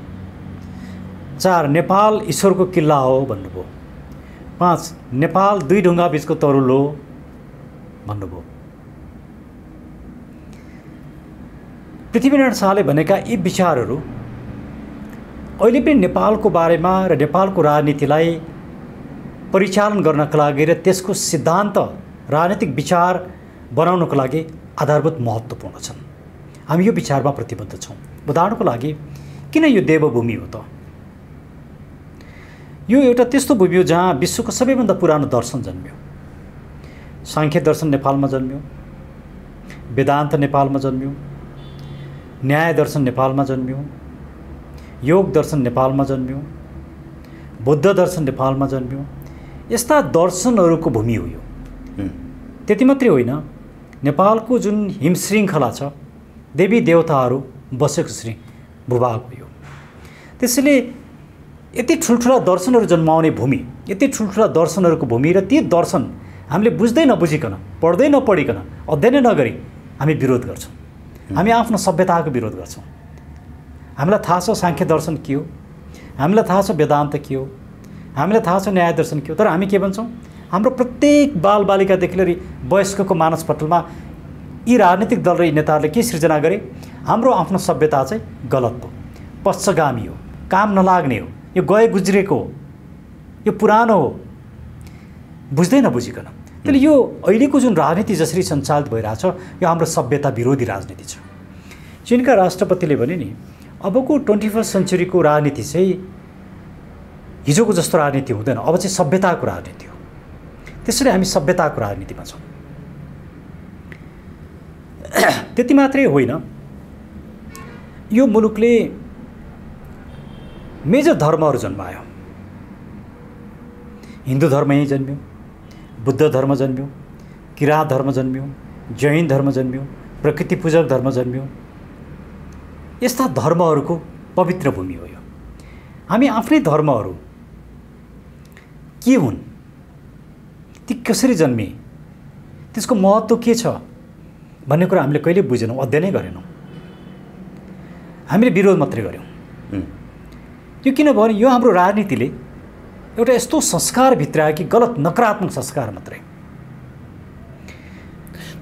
4 नेपाल ईश्वरको किल्ला हो भन्नुभयो। 5 नेपाल 2 ढुङ्गा बिचको तरुल हो भन्नुभयो। पृथ्वीनारायण शाहले भनेका यी विचारहरू अहिले पनि नेपालको बारेमा र नेपालको राजनीतिलाई परिचालन गर्नका लागि र त्यसको सिद्धान्त राजनीतिक विचार बनाउनको लागि आधारभूत महत्त्वपूर्ण छन्। हामी यो विचारमा प्रतिबद्ध छौँ। उदाहरणको लागि किन यो देवभूमि हो त? यो एउटा त्यस्तो भूमि हो जहाँ विश्वको सबैभन्दा पुरानो दर्शन जन्म्यो। सांख्य दर्शन नेपालमा जन्म्यो, वेदान्त नेपालमा जन्म्यो, न्याय दर्शन नेपालमा जन्म्यो, योग दर्शन नेपालमा जन्म्यो, बुद्ध दर्शन नेपालमा जन्म्यो। यस्ता दर्शनहरूको भूमि हो यो। त्यति मात्रै होइन, नेपालको जुन हिमशृङ्खला छ, देवी देवताहरू बसेको भूभाग हो यो। त्यसैले यति ठुल्ठुला दर्शनहरू जन्माउने भूमि, यति ठुल्ठुला दर्शनहरूको भूमि र ती दर्शन हामीले बुझ्दै नबुझिकन, पढ्दै नपढिकन, अध्ययन नगरी हामी विरोध गर्छौँ। हामी आफ्नो सभ्यताको विरोध गर्छौँ। हामीलाई थाहा छ सांख्य दर्शन के हो, हामीलाई थाहा छ वेदान्त के हो, हामीलाई थाहा छ न्याय दर्शन के हो, तर हामी के भन्छौँ? हाम्रो प्रत्येक बालबालिकादेखि लिएर वयस्कको मानसपटलमा यी राजनीतिक दल र यी नेताहरूले के सिर्जना गरे? हाम्रो आफ्नो सभ्यता चाहिँ गलत हो, पश्चगामी हो, काम नलाग्ने हो, यो गए गुज्रेको हो, यो पुरानो हो, बुझ्दै नबुझिकन। त्यसले यो अहिलेको जुन राजनीति जसरी सञ्चालित भइरहेछ, यो हाम्रो सभ्यता विरोधी राजनीति छ। चीनका राष्ट्रपतिले भने नि अबको 21st सेन्चुरीको राजनीति चाहिँ हिजोको जस्तो राजनीति हुँदैन, अब चाहिँ सभ्यताको राजनीति हो। त्यसैले हामी सभ्यताको राजनीतिमा छौँ। त्यति मात्रै होइन, यो मुलुकले मेजर धर्महरू जन्मायो। हिन्दू धर्म यहीँ जन्म्यो, बुद्ध धर्म जन्म्यो, किराँत धर्म जन्म्यो, जैन धर्म जन्म्यो, प्रकृति पूजक धर्म जन्म्यो। यस्ता धर्महरूको पवित्र भूमि हो यो। हामी आफ्नै धर्महरू के हुन्, ती कसरी जन्मे, त्यसको महत्त्व के छ भन्ने कुरा हामीले कहिले बुझेनौँ, अध्ययनै गरेनौँ। हामीले विरोध मात्रै गऱ्यौँ। यो किनभने यो हाम्रो राजनीतिले एउटा यस्तो संस्कार भित्रायो कि गलत नकारात्मक संस्कार मात्रै।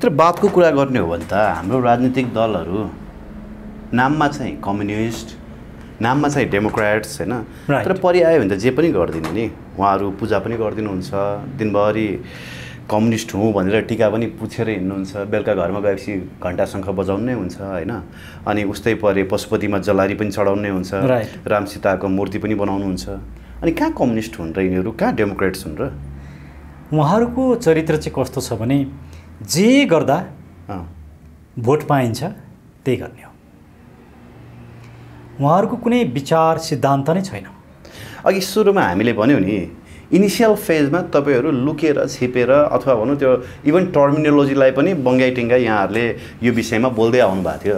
तर बातको कुरा गर्ने हो भने त हाम्रो राजनीतिक दलहरू नाममा चाहिँ कम्युनिस्ट, नाममा चाहिँ डेमोक्रेट्स होइन, तर परिआयो भने त जे पनि गरिदिनु नि। उहाँहरू पूजा पनि गरिदिनुहुन्छ, दिनभरि कम्युनिस्ट हुँ भनेर टिका पनि पुछेर हिँड्नुहुन्छ, बेलुका घरमा गएपछि घन्टा शङ्ख बजाउनु नै हुन्छ होइन। अनि उस्तै परे पशुपतिमा जलारी पनि चढाउनै हुन्छ, राम सीताको मूर्ति पनि बनाउनुहुन्छ। अनि कहाँ कम्युनिस्ट हुन् र यिनीहरू, कहाँ डेमोक्रेट्स हुन् र? उहाँहरूको चरित्र चाहिँ कस्तो छ भने जे गर्दा भोट पाइन्छ त्यही गर्ने हो। उहाँहरूको कुनै विचार सिद्धान्त नै छैन। अघि सुरुमा हामीले भन्यौँ नि, इनिसियल फेजमा तपाईँहरू लुकेर छिपेर अथवा भनौँ त्यो इभन टर्मिनोलोजीलाई पनि बङ्गाइटिङ्गाई यहाँहरूले यो विषयमा बोल्दै आउनुभएको थियो।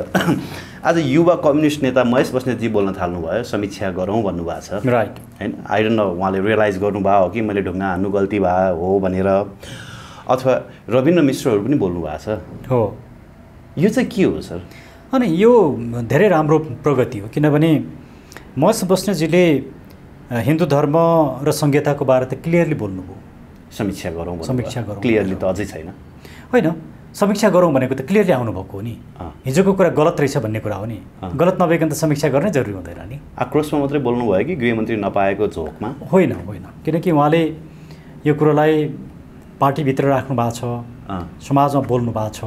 आज युवा कम्युनिस्ट नेता महेश बस्नेतजी बोल्न थाल्नुभयो, समीक्षा गरौँ भन्नुभएको छ, राइट होइन। आई डोन्ट नो उहाँले रियलाइज गर्नुभयो हो कि मैले ढुङ्गा हान्नु गल्ती भयो हो भनेर, अथवा रविन्द्र मिश्रहरू पनि बोल्नुभएको छ हो। यो चाहिँ के हो सर? अनि यो धेरै राम्रो प्रगति हो, किनभने महेश बस्नेतजीले हिन्दू धर्म र संहिताको बारे त क्लियरली बोल्नुभयो। समीक्षा गरौँ, समीक्षा गरौँ। क्लियरली त अझै छैन होइन, समीक्षा गरौँ भनेको त क्लियरली आउनुभएको हो नि। हिजोको कुरा गलत रहेछ भन्ने कुरा हो नि। गलत नभइकन त समीक्षा गर्नै जरुरी हुँदैन नि। आक्रोशमा मात्रै बोल्नुभयो कि गृहमन्त्री नपाएको झोकमा? होइन होइन, किनकि उहाँले यो कुरोलाई पार्टीभित्र राख्नु भएको छ, समाजमा बोल्नु भएको छ।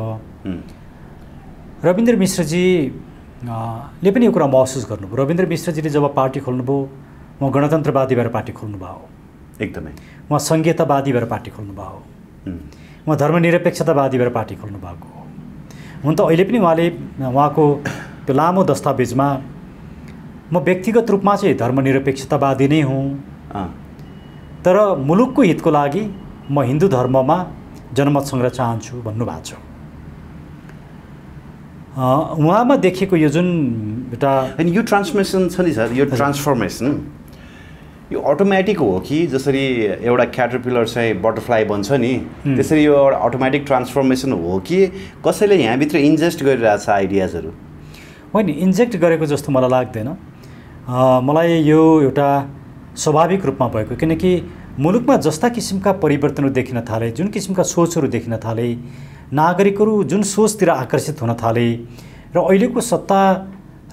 रविन्द्र मिश्रजीले पनि यो कुरा महसुस गर्नुभयो। रविन्द्र मिश्रजीले जब पार्टी खोल्नुभयो, उहाँ गणतन्त्रवादी भएर पार्टी खोल्नुभयो। एकदमै उहाँ संहितावादी भएर पार्टी खोल्नुभयो। उहाँ धर्मनिरपेक्षतावादी भएर पार्टी खोल्नु भएको हो। हुन त अहिले पनि उहाँले उहाँको त्यो लामो दस्तावेजमा म व्यक्तिगत रूपमा चाहिँ धर्मनिरपेक्षतावादी नै हुँ, तर मुलुकको हितको लागि म हिन्दू धर्ममा जनमत सङ्ग्रह चाहन्छु भन्नुभएको छ। उहाँमा देखिएको यो जुन एउटा अनि यो ट्रान्सफर्मेसन छ नि सर, यो ट्रान्सफर्मेसन यो अटोमेटिक हो कि जसरी एउटा क्याटरपिलर चाहिँ बटरफ्लाई बन्छ नि, त्यसरी यो एउटा अटोमेटिक ट्रान्सफर्मेसन हो कि कसैले यहाँभित्र इन्जेस्ट गरिरहेछ आइडियाजहरू? होइन, इन्जेक्ट गरेको जस्तो मलाई लाग्दैन। मलाई यो एउटा स्वाभाविक रूपमा भएको, किनकि मुलुकमा जस्ता किसिमका परिवर्तनहरू देखिन थाले, जुन किसिमका सोचहरू देखिन थाले, नागरिकहरू जुन सोचतिर आकर्षित हुन थाले र अहिलेको सत्ता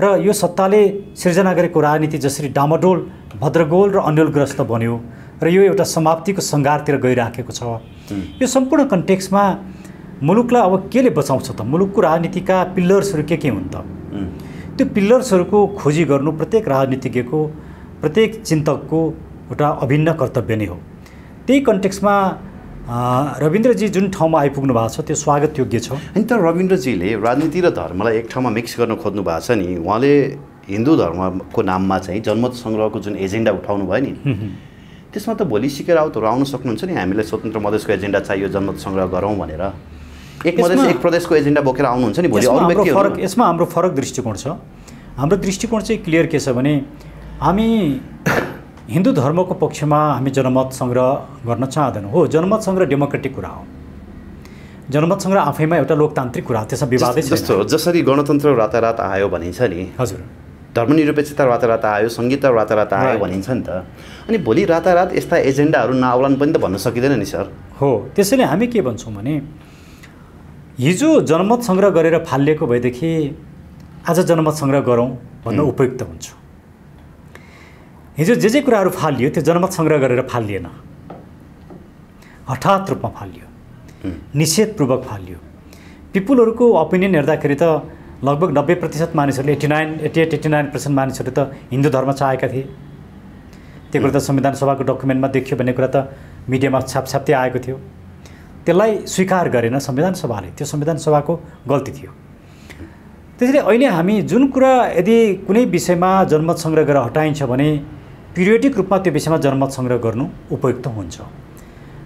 र यो सत्ताले सिर्जना गरेको राजनीति जसरी डामाडोल, भद्रगोल र अन्यलग्रस्त बन्यो र यो एउटा समाप्तिको सङ्घारतिर गइराखेको छ, यो सम्पूर्ण कन्टेक्स्टमा मुलुकलाई अब केले बचाउँछ त? मुलुकको राजनीतिका पिल्लर्सहरू के हुन् त? त्यो पिल्लर्सहरूको खोजी गर्नु प्रत्येक राजनीतिज्ञको, प्रत्येक चिन्तकको एउटा अभिन्न कर्तव्य नै हो। त्यही कन्टेक्स्टमा रविन्द्रजी जुन ठाउँमा आइपुग्नु भएको छ त्यो स्वागतयोग्य छ। अनि त रविन्द्रजीले राजनीति र धर्मलाई एक ठाउँमा मिक्स गर्न खोज्नु भएको छ नि। उहाँले हिन्दू धर्मको नाममा चाहिँ जनमत सङ्ग्रहको जुन एजेन्डा उठाउनु भयो नि, त्यसमा त भोलि सिके राउतहरू आउन सक्नुहुन्छ नि, हामीलाई स्वतन्त्र मधेसको एजेन्डा चाहियो, जनमत सङ्ग्रह गरौँ भनेर। एक मधेस एक प्रदेशको एजेन्डा बोकेर आउनुहुन्छ नि भोलि अरू व्यक्तिहरू। यसमा हाम्रो फरक दृष्टिकोण छ। हाम्रो दृष्टिकोण चाहिँ क्लियर के छ भने हामी हिन्दू धर्मको पक्षमा हामी जनमत सङ्ग्रह गर्न चाहँदैनौँ। हो, जनमत सङ्ग्रह डेमोक्रेटिक कुरा हो, जनमत सङ्ग्रह आफैमा एउटा लोकतान्त्रिक कुरा हो, त्यसमा विवादै छैन। जस्तो जसरी गणतन्त्र रातारात आयो भनिन्छ नि, हजुर, धर्मनिरपेक्षता रातारात आयो, संहिता रातारात आयो भनिन्छ नि त। अनि भोलि रातारात यस्ता एजेन्डाहरू नआउलान् पनि त भन्न सकिँदैन नि सर। हो, त्यसैले हामी के भन्छौँ भने हिजो जनमत सङ्ग्रह गरेर फालिएको भएदेखि आज जनमत सङ्ग्रह गरौँ भन्न उपयुक्त हुन्छ। हिजो जे कुराहरू फालियो त्यो जनमत सङ्ग्रह गरेर फालिएन, हठात रूपमा फालियो, निषेधपूर्वक फालियो। पिपुलहरूको ओपिनियन हेर्दाखेरि त लगभग 90% मानिसहरूले 88-89% मानिसहरूले त हिन्दू धर्म चाहेका थिए। त्यो कुरा त संविधान सभाको डकुमेन्टमा देखियो भन्ने कुरा त मिडियामा छापछाप्दै आएको थियो। त्यसलाई स्वीकार गरेन संविधान सभाले, त्यो संविधान सभाको गल्ती थियो। त्यसैले अहिले हामी जुन कुरा यदि कुनै विषयमा जनमत सङ्ग्रह गरेर हटाइन्छ भने पिरियोडिक रूपमा त्यो विषयमा जनमत सङ्ग्रह गर्नु उपयुक्त हुन्छ।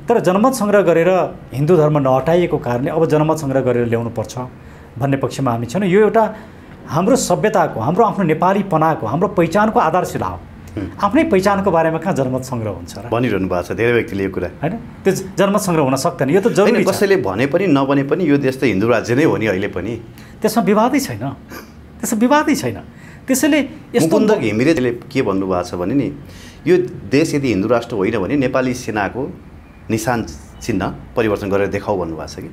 तर जनमत सङ्ग्रह गरेर हिन्दू धर्म नहटाइएको कारणले अब जनमत सङ्ग्रह गरेर ल्याउनुपर्छ भन्ने पक्षमा हामी छैनौँ। यो एउटा हाम्रो सभ्यताको, हाम्रो आफ्नो नेपालीपनाको, हाम्रो पहिचानको आधारशिला हो। आफ्नै पहिचानको बारेमा कहाँ जनमत सङ्ग्रह हुन्छ र भनिरहनु भएको छ धेरै व्यक्तिले यो कुरा, होइन? त्यो जनमत सङ्ग्रह हुन सक्दैन, यो त जरुरी छ। कसैले भने पनि नभने पनि यो देश त हिन्दू राज्य नै हो नि अहिले पनि, त्यसमा विवादै छैन, त्यसमा विवादै छैन। त्यसैले यस्तो मुकुन्द घिमिरेले के भन्नुभएको छ भने नि, यो देश यदि हिन्दू राष्ट्र होइन भने नेपाली सेनाको निशान चिन्ह परिवर्तन गरेर देखाऊ भन्नुभएको छ कि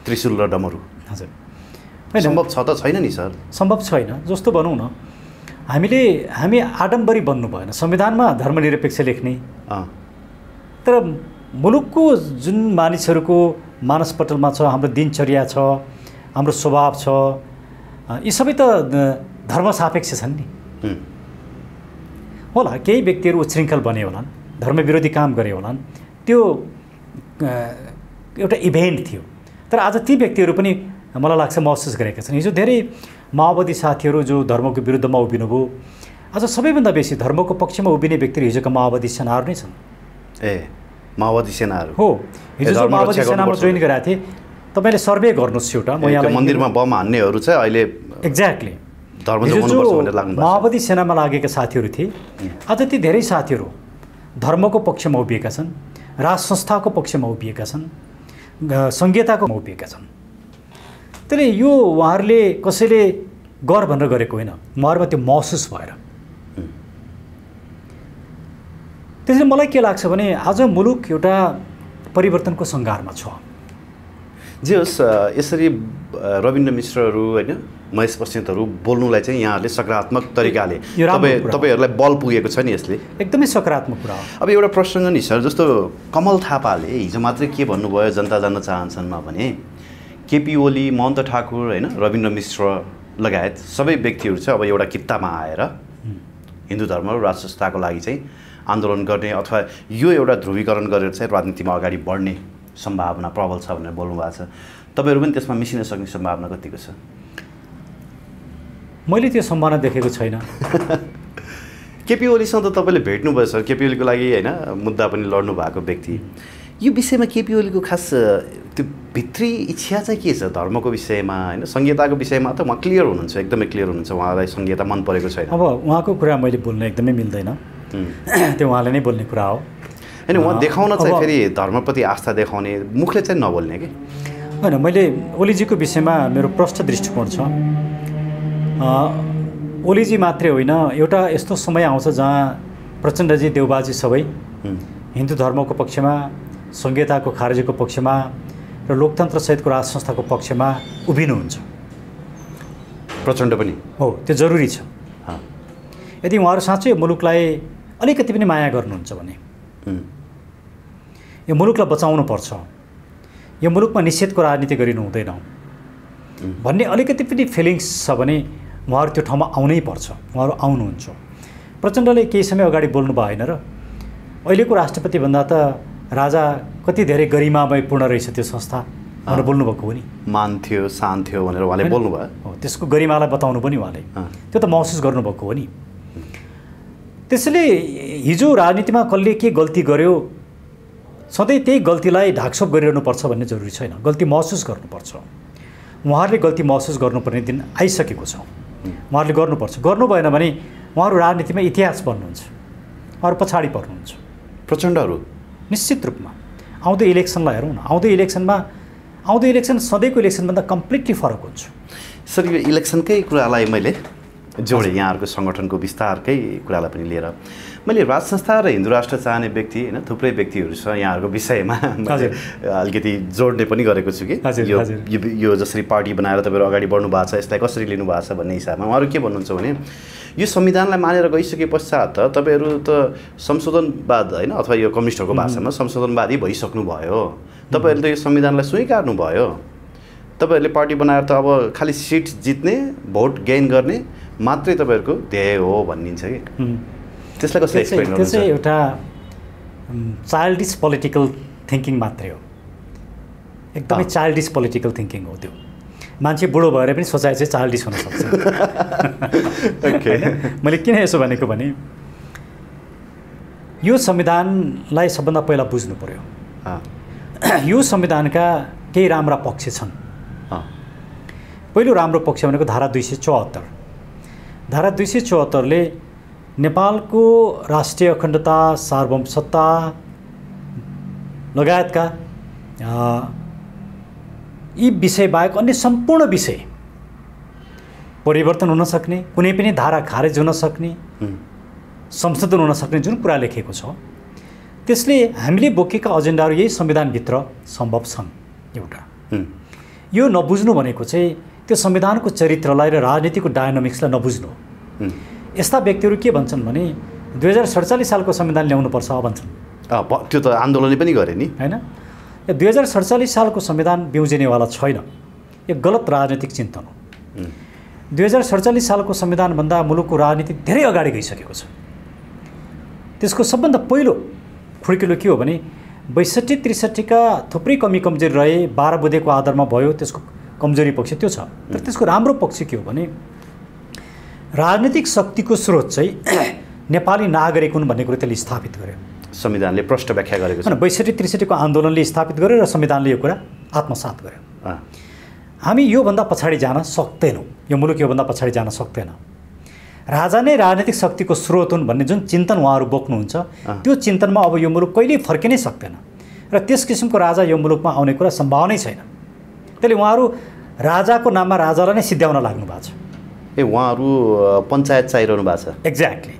त्रिशूल र डमरू। हजुर, सम्भव छ त छैन नि सर? सम्भव छैन। जस्तो भनौँ न, हामी आडम्बरी बन्नु भएन, संविधानमा धर्मनिरपेक्ष लेख्ने, तर मुलुकको जुन मानिसहरूको मानसपटलमा छ, हाम्रो दिनचर्या छ, हाम्रो स्वभाव छ, यी सबै त धर्मसापेक्ष छन् नि। होला केही व्यक्तिहरू उच्छृङ्खल बने होलान्, धर्मविरोधी काम गरे होलान्, त्यो एउटा इभेन्ट थियो। तर आज ती व्यक्तिहरू पनि मलाई लाग्छ महसुस गरेका छन्। हिजो धेरै माओवादी साथीहरू जो धर्मको विरुद्धमा उभिनुभयो, आज सबैभन्दा बेसी धर्मको पक्षमा उभिने व्यक्तिहरू हिजोका माओवादी सेनाहरू नै छन्। माओवादी सेनाहरू हो, हिजो जो माओवादी सेनामा जोइन गरेका थिए, तपाईँले सर्वे गर्नुहोस् एउटा, म यहाँ मन्दिरमा बम हान्नेहरू चाहिँ अहिले एक्ज्याक्टली धर्म जोगाउनुपर्छ भनेर लाग्नु भएको छ। माओवादी सेनामा लागेका साथीहरू थिए, आज ती धेरै साथीहरू धर्मको पक्षमा उभिएका छन्, राज संस्थाको पक्षमा उभिएका छन्, संहिताको उभिएका छन्। त्यसले यो उहाँहरूले कसैले गर भनेर गरेको होइन, उहाँहरूमा त्यो महसुस भएर त्यसैले मलाई के लाग्छ भने आज मुलुक एउटा परिवर्तनको सङ्घारमा छ। जे होस्, यसरी रविन्द्र मिश्रहरू होइन महेश बस्नेतहरू बोल्नुलाई चाहिँ यहाँहरूले सकारात्मक तरिकाले तपाईँहरूलाई बल पुगेको छ नि, यसले एकदमै सकारात्मक कुरा हो। अब एउटा प्रसङ्ग नि सर, जस्तो कमल थापाले हिजो मात्रै के भन्नुभयो जनता जान्न चाहन्छन्मा भने केपी ओली, महन्त ठाकुर होइन रविन्द्र मिश्र लगायत सबै व्यक्तिहरू चाहिँ अब एउटा कित्तामा आएर हिन्दू धर्म र राष्ट्रताको लागि चाहिँ आन्दोलन गर्ने अथवा यो एउटा ध्रुवीकरण गरेर चाहिँ राजनीतिमा अगाडि बढ्ने सम्भावना प्रबल छ भनेर बोल्नु भएको छ। तपाईँहरू पनि त्यसमा मिसिन सक्ने सम्भावना कतिको छ? मैले त्यो सम्भावना देखेको छैन। केपी ओलीसँग त तपाईँले भेट्नुभयो सर, केपी ओलीको लागि होइन मुद्दा पनि लड्नु भएको व्यक्ति। यो विषयमा केपी ओलीको खास त्यो भित्री इच्छा चाहिँ के छ धर्मको विषयमा होइन संहिताको विषयमा? त उहाँ क्लियर हुनुहुन्छ, एकदमै क्लियर हुनुहुन्छ, उहाँलाई संहिता मन परेको छैन। अब उहाँको कुरा मैले बोल्न एकदमै मिल्दैन, त्यो उहाँले नै बोल्ने कुरा हो। होइन, उहाँ देखाउन चाहिँ फेरि धर्मप्रति आस्था देखाउने, मुखले चाहिँ नबोल्ने कि होइन। मैले ओलीजीको विषयमा मेरो प्रष्ट दृष्टिकोण छ। ओलीजी मात्रै होइन, एउटा यस्तो समय आउँछ जहाँ प्रचण्डजी, देउबाजी सबै हिन्दू धर्मको पक्षमा, संहिताको खारेजीको पक्षमा र लोकतन्त्रसहितको राज संस्थाको पक्षमा उभिनुहुन्छ। प्रचण्ड पनि हो, त्यो जरुरी छ। यदि उहाँहरू साँच्चै मुलुकलाई अलिकति पनि माया गर्नुहुन्छ भने, यो मुलुकलाई बचाउनु पर्छ, यो मुलुकमा निषेधको राजनीति गरिनु हुँदैन भन्ने अलिकति पनि फिलिङ्स छ भने उहाँहरू त्यो ठाउँमा आउनै पर्छ। उहाँहरू आउनुहुन्छ। प्रचण्डले केही समय अगाडि बोल्नु भएन र अहिलेको राष्ट्रपतिभन्दा त राजा कति धेरै गरिमामयपूर्ण रहेछ त्यो संस्था भनेर बोल्नुभएको हो नि। मान्थ्यो, शान्थ्यो भनेर उहाँले बोल्नुभयो। हो, त्यसको गरिमालाई बताउनु पनि उहाँले त्यो त महसुस गर्नुभएको हो नि। त्यसैले हिजो राजनीतिमा कसले के गल्ती गर्यो सधैँ त्यही गल्तीलाई ढाकछोप गरिरहनुपर्छ भन्ने जरुरी छैन। गल्ती महसुस गर्नुपर्छ। उहाँहरूले गल्ती महसुस गर्नुपर्ने दिन आइसकेको छ। उहाँहरूले गर्नुपर्छ। गर्नु भएन भने उहाँहरू राजनीतिमा इतिहास बन्नुहुन्छ, उहाँहरू पछाडि पर्नुहुन्छ। प्रचण्डहरू निश्चित रूपमा आउँदो इलेक्सनलाई हेरौँ न। आउँदो इलेक्सन सधैँको इलेक्सनभन्दा कम्प्लिटली फरक हुन्छ। सर, यो इलेक्सनकै कुरालाई मैले जोडेँ, यहाँहरूको सङ्गठनको विस्तारकै कुरालाई पनि लिएर मैले राज संस्था र हिन्दू राष्ट्र चाहने व्यक्ति होइन थुप्रै व्यक्तिहरू छ यहाँहरूको विषयमा अलिकति जोड्ने पनि गरेको छु कि यो जसरी पार्टी बनाएर तपाईँहरू अगाडि बढ्नु भएको छ, यसलाई कसरी लिनु भएको छ भन्ने हिसाबमा उहाँहरू के भन्नुहुन्छ भने यो संविधानलाई मानेर गइसके पश्चात त तपाईँहरू त संशोधनवाद होइन अथवा यो कम्युनिस्टहरूको भाषामा संशोधनवादी भइसक्नु भयो, तपाईँहरूले त यो संविधानलाई स्वीकार्नु भयो, तपाईँहरूले पार्टी बनाएर त अब खालि सिट जित्ने, भोट गेन गर्ने मात्रै तपाईँहरूको ध्येय हो भनिन्छ कि त्यसलाई कसरी एक्सप्लेन गर्नुहुन्छ? त्यो चाहिँ एउटा चाइल्डिस पोलिटिकल थिङ्किङ मात्रै हो। एकदमै चाइल्डिस पोलिटिकल थिङ्किङ हो त्यो। मान्छे बुढो भएर पनि सोचाइ चाहिँ चाइल्डिस हुनसक्छ। मैले किन यसो भनेको भने यो संविधानलाई सबभन्दा पहिला बुझ्नु पर्यो। यो संविधानका केही राम्रा पक्ष छन्। पहिलो राम्रो पक्ष भनेको धारा 274। धारा 274ले नेपालको राष्ट्रिय अखण्डता, सार्वभौमसत्ता लगायतका यी विषयबाहेक अन्य सम्पूर्ण विषय परिवर्तन हुन सक्ने, कुनै पनि धारा खारेज हुन सक्ने, संशोधन हुन सक्ने जुन कुरा लेखेको छ त्यसले हामीले बोकेका एजेन्डाहरू यही संविधानभित्र सम्भव छन्। एउटा यो नबुझ्नु भनेको चाहिँ त्यो संविधानको चरित्रलाई र राजनीतिको डायनामिक्सलाई नबुझ्नु। यस्ता व्यक्तिहरू के भन्छन् भने 2047 सालको संविधान ल्याउनुपर्छ भन्छन्। त्यो त आन्दोलनले पनि गरे नि हैन। 2047 सालको संविधान बिउजिनेवाला छैन। यो गलत राजनीतिक चिन्तन हो। 2047 सालको संविधानभन्दा मुलुकको राजनीति धेरै अगाडि गइसकेको छ। त्यसको सबभन्दा पहिलो खुड्किलो के हो भने 62-63 का थुप्रै कमी कमजोरी रहे, 12 बुँदेको आधारमा भयो, त्यसको कमजोरी पक्ष त्यो छ। तर त्यसको राम्रो पक्ष के हो भने राजनीतिक शक्तिको स्रोत चाहिँ नेपाली नागरिक हुन् भन्ने कुरो त्यसले स्थापित गर्यो। संविधानले प्रष्ट व्याख्या गरेको छ। 62-63 को आन्दोलनले स्थापित गर्यो र संविधानले यो कुरा आत्मसात गर्यो। हामी योभन्दा पछाडि जान सक्दैनौँ। यो मुलुक योभन्दा पछाडि जान सक्दैन। राजा नै राजनीतिक शक्तिको स्रोत हुन् भन्ने जुन चिन्तन उहाँहरू बोक्नुहुन्छ त्यो चिन्तनमा अब यो मुलुक कहिल्यै फर्किनै सक्दैन र त्यस किसिमको राजा यो मुलुकमा आउने कुरा सम्भावनै छैन। त्यसले उहाँहरू राजाको नाममा राजालाई नै सिद्ध्याउन लाग्नु भएको छ। उहाँहरू पञ्चायत चाहिरहनु भएको छ। एक्ज्याक्टली।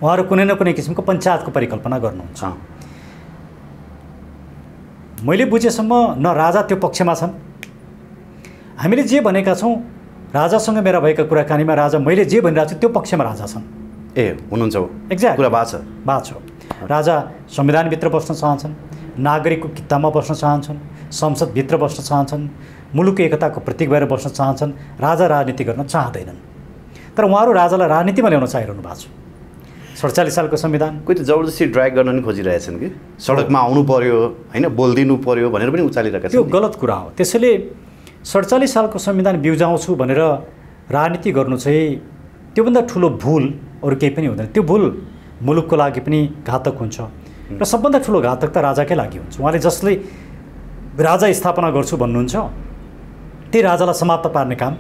उहाँहरू कुनै न कुनै किसिमको पञ्चायतको परिकल्पना गर्नुहुन्छ। मैले बुझेसम्म न राजा त्यो पक्षमा छन्। हामीले जे भनेका छौँ राजासँग मेरा भएका कुराकानीमा राजा मैले जे भनिरहेको छु त्यो पक्षमा राजा छन्। हुनुहुन्छ एक्ज्याक्ट कुरा भएको छ। राजा संविधानभित्र बस्न चाहन्छन्, नागरिकको कित्तामा बस्न चाहन्छन्, संसदभित्र बस्न चाहन्छन्, मुलुकको एकताको प्रतीक भएर बस्न चाहन्छन्। राजा राजनीति गर्न चाहँदैनन्। तर उहाँहरू राजालाई राजनीतिमा ल्याउन चाहिरहनु भएको छ। 47 सालको संविधान कोही त जबरजस्ती ड्र्याग गर्न नि खोजिरहेछन् कि सडकमा आउनु पर्यो होइन, बोलिदिनु पर्यो भनेर पनि उचालिरहेका छन्। त्यो गलत कुरा हो। त्यसैले 47 सालको संविधान बिउजाउँछु भनेर राजनीति गर्नु चाहिँ त्योभन्दा ठुलो भुल अरू केही पनि हुँदैन। त्यो भुल मुलुकको लागि पनि घातक हुन्छ र सबभन्दा ठुलो घातक त राजाकै लागि हुन्छ। उहाँले जसले राजा स्थापना गर्छु भन्नुहुन्छ त्यही राजालाई समाप्त पार्ने काम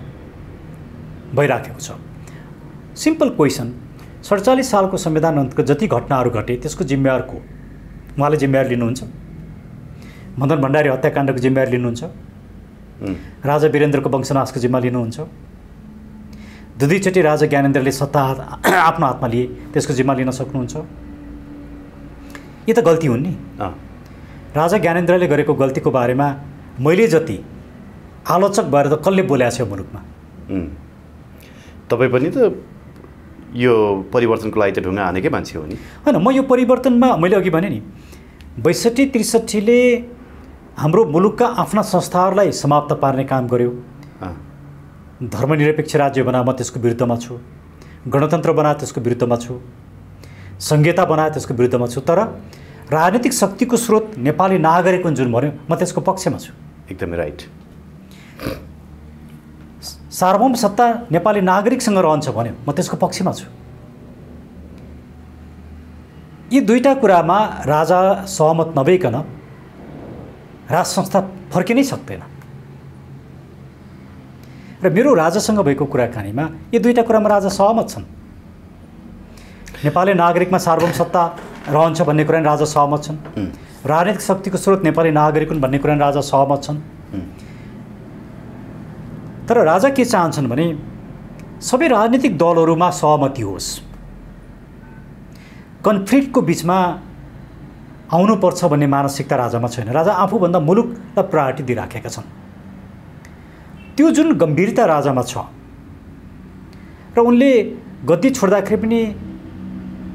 भइराखेको छ। सिम्पल क्वेसन, 47 सालको संविधान अन्तर्गत जति घटनाहरू घटे त्यसको जिम्मेवार को? उहाँले जिम्मेवार लिनुहुन्छ? मदन भण्डारी हत्याकाण्डको जिम्मेवार लिनुहुन्छ? राजा वीरेन्द्रको वंशनाशको जिम्मा लिनुहुन्छ? दुधीचोटि राजा ज्ञानेन्द्रले सत्ता आफ्नो हातमा लिए त्यसको जिम्मा लिन सक्नुहुन्छ? यो त गल्ती हुन् नि। राजा ज्ञानेन्द्रले गरेको गल्तीको बारेमा मैले जति आलोचक भएर त कसले बोल्याएको छ मुलुकमा? तपाईँ पनि त यो परिवर्तनको लागि त ढुङ्गा हानेकै मान्छे हो नि। होइन, म यो परिवर्तनमा मैले अघि भने नि 62-63ले हाम्रो मुलुकका आफ्ना संस्थाहरूलाई समाप्त पार्ने काम गर्यो। धर्मनिरपेक्ष राज्य बना, म त्यसको विरुद्धमा छु। गणतन्त्र बना, त्यसको विरुद्धमा छु। संहिता बना, त्यसको विरुद्धमा छु। तर राजनीतिक शक्तिको स्रोत नेपाली नागरिक जुन भन्यो म त्यसको पक्षमा छु। एकदमै राइट। सार्वभौम सत्ता नेपाली नागरिकसँग रहन्छ भन्यो म त्यसको पक्षमा छु। यी दुईटा कुरामा राजा सहमत नभइकन राज संस्था फर्किनै सक्दैन। र मेरो राजासँग भएको कुराकानीमा यी दुईटा कुरामा राजा सहमत छन्। नेपाली नागरिकमा सार्वभौम सत्ता रहन्छ भन्ने कुरा राजा सहमत छन्। राजनीतिक शक्तिको स्रोत नेपाली नागरिक हुन् भन्ने कुरा राजा सहमत छन्। तर राजा के चाहन्छन् भने सबै राजनीतिक दलहरूमा सहमति होस्, कन्फ्लिक्टको बिचमा आउनुपर्छ भन्ने मानसिकता राजामा छैन। राजा आफूभन्दा मुलुकलाई प्रायोरिटी दिइराखेका छन्। त्यो जुन गम्भीरता राजामा छ र उनले गद्दी छोड्दाखेरि पनि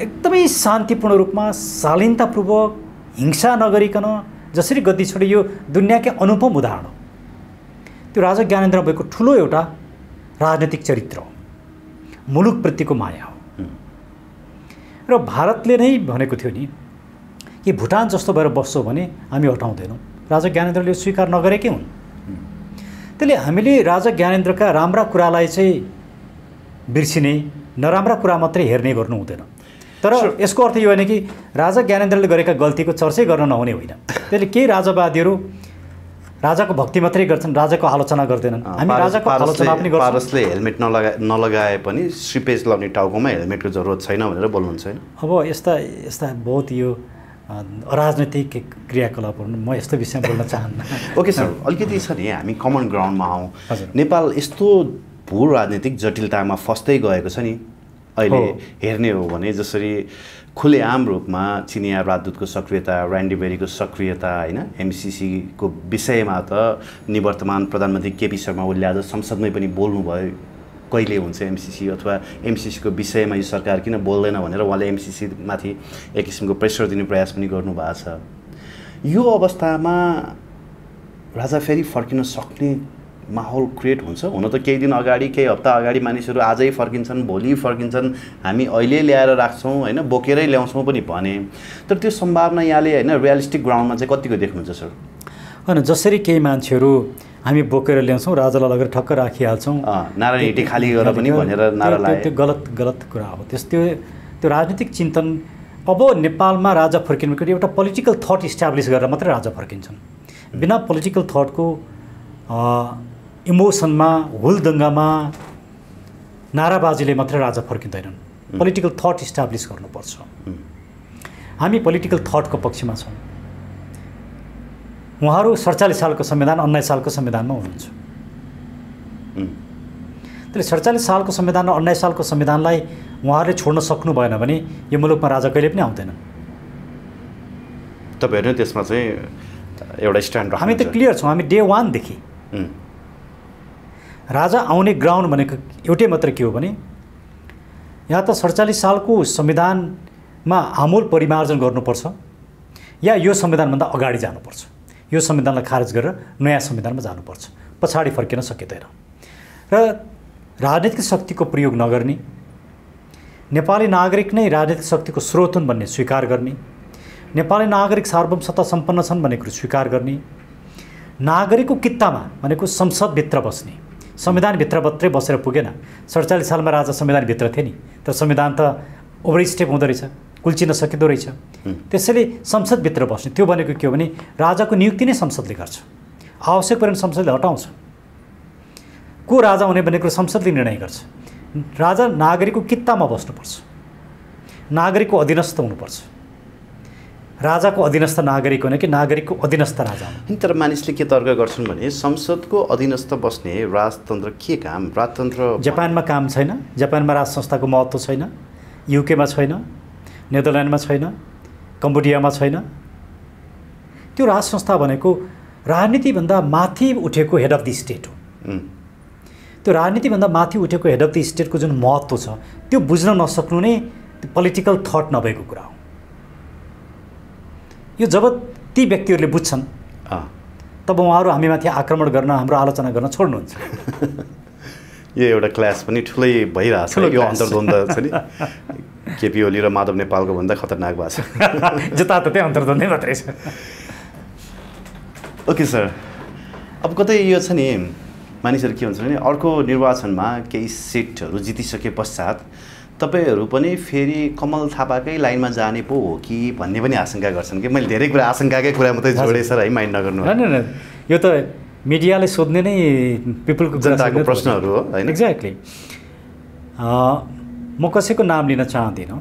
एकदमै शान्तिपूर्ण रूपमा शालीनतापूर्वक हिंसा नगरिकन जसरी गद्दी छोडे यो दुनियाँकै अनुपम उदाहरण हो। त्यो राजा ज्ञानेन्द्र भएको ठुलो एउटा राजनीतिक चरित्र हो, मुलुकप्रतिको माया हो। र भारतले नै भनेको थियो नि कि भुटान जस्तो भएर बस्छौँ भने हामी हटाउँदैनौँ। राजा ज्ञानेन्द्रले स्वीकार नगरेकै हुन्। त्यसले हामीले राजा ज्ञानेन्द्रका राम्रा कुरालाई चाहिँ बिर्सिने, नराम्रा कुरा मात्रै हेर्ने गर्नु हुँदैन। तर यसको अर्थ यो होइन कि राजा ज्ञानेन्द्रले गरेका गल्तीको चर्चै गर्न नहुने होइन। त्यसले केही राजावादीहरू राजाको भक्ति मात्रै गर्छन्, राजाको आलोचना गर्दैनन्। हामी राजाको आलोचना पनि गर्छौँ। पारसले हेलमेट नलगाए पनि स्लिपेज लगाउने टाउकोमा हेलमेटको जरुरत छैन भनेर बोल्नुहुन्छ होइन? अब यस्ता बहुत यो अराजनैतिक क्रियाकलापहरू म यस्तो विषयमा बोल्न चाहन्न। ओके सर, अलिकति छ नि हामी कमन ग्राउन्डमा आउँ। नेपाल यस्तो भू राजनीतिक जटिलतामा फस्दै गएको छ नि अहिले हेर्ने हो भने, जसरी खुलेआम रूपमा चिनिया राजदूतको सक्रियता, ऱ्यान्डी बेरीको सक्रियता होइन, एमसिसीको विषयमा त निवर्तमान प्रधानमन्त्री केपी शर्मा ओलीले आज संसदमै पनि बोल्नुभयो कहिले हुन्छ एमसिसी अथवा एमसिसीको विषयमा यो सरकार किन बोल्दैन भनेर उहाँले एमसिसीमाथि एक किसिमको प्रेसर दिने प्रयास पनि गर्नुभएको छ। यो अवस्थामा राजा फेरि फर्किन सक्ने माहौल क्रिएट हुन्छ? हुन त केही दिन अगाडि, केही हप्ता अगाडि मानिसहरू आजै फर्किन्छन्, भोलि फर्किन्छन्, हामी अहिले ल्याएर राख्छौँ होइन, बोकेरै ल्याउँछौँ पनि भने। तर त्यो सम्भावना यहाँले होइन रियलिस्टिक ग्राउन्डमा चाहिँ कतिको देख्नुहुन्छ सर? होइन, जसरी केही मान्छेहरू हामी बोकेर ल्याउँछौँ, राजालाई लगेर ठक्क राखिहाल्छौँ, नारायण हिटी खाली गर पनि भनेर नारा लाए, त्यो गलत कुरा हो। त्यो राजनीतिक चिन्तन। अब नेपालमा राजा फर्किनुको एउटा पोलिटिकल थट इस्टाब्लिस गरेर मात्रै राजा फर्किन्छन्। बिना पोलिटिकल थटको इमोसनमा, हुलदङ्गामा, नाराबाजीले मात्रै राजा फर्किँदैनन्। पोलिटिकल थट इस्टाब्लिस गर्नुपर्छ। हामी पोलिटिकल थटको पक्षमा छौँ। उहाँहरू 47 सालको संविधान, 19 सालको संविधानमा हुनुहुन्छ। त्यसले 47 सालको संविधान र 19 सालको संविधानलाई उहाँहरूले छोड्न सक्नु भएन भने यो मुलुकमा राजा कहिले पनि आउँदैन। तपाईँहरू त्यसमा चाहिँ एउटा स्ट्यान्ड हामी त क्लियर छौँ। हामी डे 1 देखि राजा आउने ग्राउन्ड भनेको एउटै मात्र के हो भने या त 47 सालको संविधानमा आमूल परिमार्जन गर्नुपर्छ या यो संविधानभन्दा अगाडि जानुपर्छ। यो संविधानलाई खारेज गरेर नयाँ संविधानमा जानुपर्छ, पछाडि फर्किन सकिँदैन। र राजनीतिक शक्तिको प्रयोग नगर्ने, नेपाली नागरिक नै राजनीतिक शक्तिको स्रोत हुन् भन्ने स्वीकार गर्ने, नेपाली नागरिक सार्वभौम सत्ता सम्पन्न छन् भन्ने कुरो स्वीकार गर्ने, नागरिकको कित्तामा भनेको संसदभित्र बस्ने, संविधानभित्र मात्रै बसेर पुगेन। 47 सालमा राजा संविधानभित्र थिए नि, तर संविधान त ओभर स्टेप हुँदो रहेछ, कुल्चिन सकिँदो रहेछ। त्यसैले संसदभित्र बस्ने, त्यो भनेको के हो भने राजाको नियुक्ति नै संसदले गर्छ, आवश्यक परेन संसदले हटाउँछ। को राजा हुने भन्ने कुरो संसदले निर्णय गर्छ। राजा नागरिकको कित्तामा बस्नुपर्छ, नागरिकको अधीनस्थ हुनुपर्छ। राजाको अधीनस्थ नागरिक हो कि नागरिकको अधीनस्थ राजा हो। तर मानिसले के तर्क गर्छन् भने संसदको अधीनस्थ बस्ने राजतन्त्र के काम? राजतन्त्र जापानमा काम छैन, जापानमा राज संस्थाको महत्त्व छैन, युकेमा छैन, नेदरल्यान्डमा छैन, कम्बोडियामा छैन। त्यो राज संस्था भनेको राजनीतिभन्दा माथि उठेको हेड अफ द स्टेट हो। त्यो राजनीतिभन्दा माथि उठेको हेड अफ द स्टेटको जुन महत्त्व छ त्यो बुझ्न नसक्नु नै पोलिटिकल थट नभएको कुरा हो। यो जब ती व्यक्तिहरूले बुझ्छन् तब उहाँहरू हामीमाथि आक्रमण गर्न, हाम्रो आलोचना गर्न छोड्नुहुन्छ। यो एउटा क्लास पनि ठुलै भइरहेछ। यो अन्तर्द्वन्द छ नि, केपी ओली र माधव नेपालको भन्दा खतरनाक भएको छ। जताततै अन्तर्द्वन्दै मात्रै छ। ओके सर, अब कतै यो छ नि मानिसहरू के हुन्छ भने अर्को निर्वाचनमा केही सिटहरू जितिसके पश्चात तपाईहरू पनि फेरि कमल थापाकै लाइनमा जाने पो हो कि भन्ने पनि आशंका गर्छन् कि? मैले धेरै कुरा आशंकाकै कुरा मात्रै जोडेँ सर, है, माइन्ड नगर्नु। होइन, यो त मिडियाले सोध्ने नै पिपलको जनताको प्रश्नहरू हो, होइन? एक्ज्याक्टली। म कसैको नाम लिन चाहदिनँ,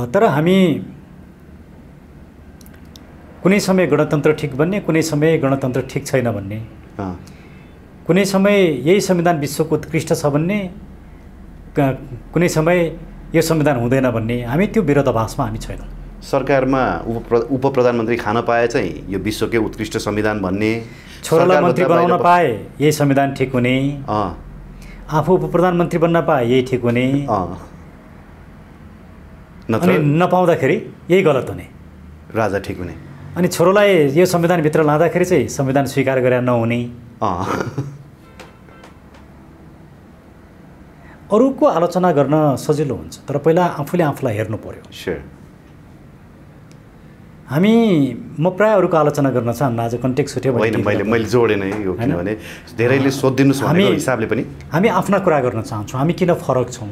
तर हामी कुनै समय गणतन्त्र ठिक भन्ने, कुनै समय गणतन्त्र ठिक छैन भन्ने, कुनै समय यही संविधान विश्वको उत्कृष्ट छ भन्ने, कुनै समय यो संविधान हुँदैन भन्ने, हामी त्यो विरोधाभासमा हामी छैनौँ। सरकारमा उप प्रधानमन्त्री खान पाए चाहिँ यो विश्वकै उत्कृष्ट संविधान भन्ने, छोरालाई मन्त्री बनाउन पाए यही संविधान ठिक हुने, आफू उप प्रधानमन्त्री बन्न पाए यही ठिक हुने, अनि नपाउँदाखेरि यही गलत हुने, राजा ठिक हुने, अनि छोरोलाई यो संविधानभित्र लाँदाखेरि चाहिँ संविधान स्वीकार गरेर नहुने। अरूको आलोचना गर्न सजिलो हुन्छ, तर पहिला आफूले आफूलाई हेर्नु पर्यो। म प्रायः अरूको आलोचना गर्न चाहन्न। आज कन्टेक्स्ट उठ्यो भने मैले जोडेन यो, किनभने धेरैले सोधिदिनुहोस् भनेको हिसाबले पनि हामी आफ्ना कुरा गर्न चाहन्छौँ। हामी किन फरक छौँ,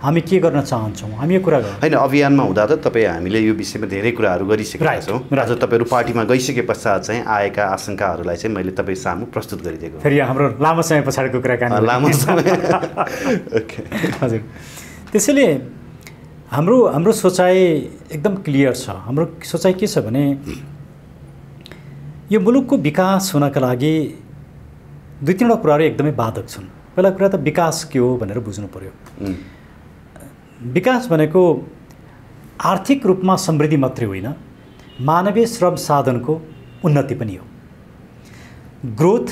हामी के गर्न चाहन्छौँ, हामी यो कुरा गर्छौँ। होइन, अभियानमा हुँदा त तपाईँ हामीले यो विषयमा धेरै कुराहरू गरिसकेका छौँ। आज तपाईँहरू पार्टीमा गइसके पश्चात चाहिँ आएका आशंकाहरूलाई चाहिँ मैले तपाईँ सामु प्रस्तुत गरिदिएको। फेरि हाम्रो लामो समय पछाडिको कुराकानी, लामो समय। हजुर, त्यसैले हाम्रो सोचाइ एकदम क्लियर छ। हाम्रो सोचाइ के छ भने यो मुलुकको विकास हुनका लागि दुई तीनवटा कुराहरू एकदमै बाधक छन्। पहिला कुरा त विकास के हो भनेर बुझ्नु पर्यो। विकास भनेको आर्थिक रूपमा समृद्धि मात्रै होइन, मानवीय श्रम साधनको उन्नति पनि हो। ग्रोथ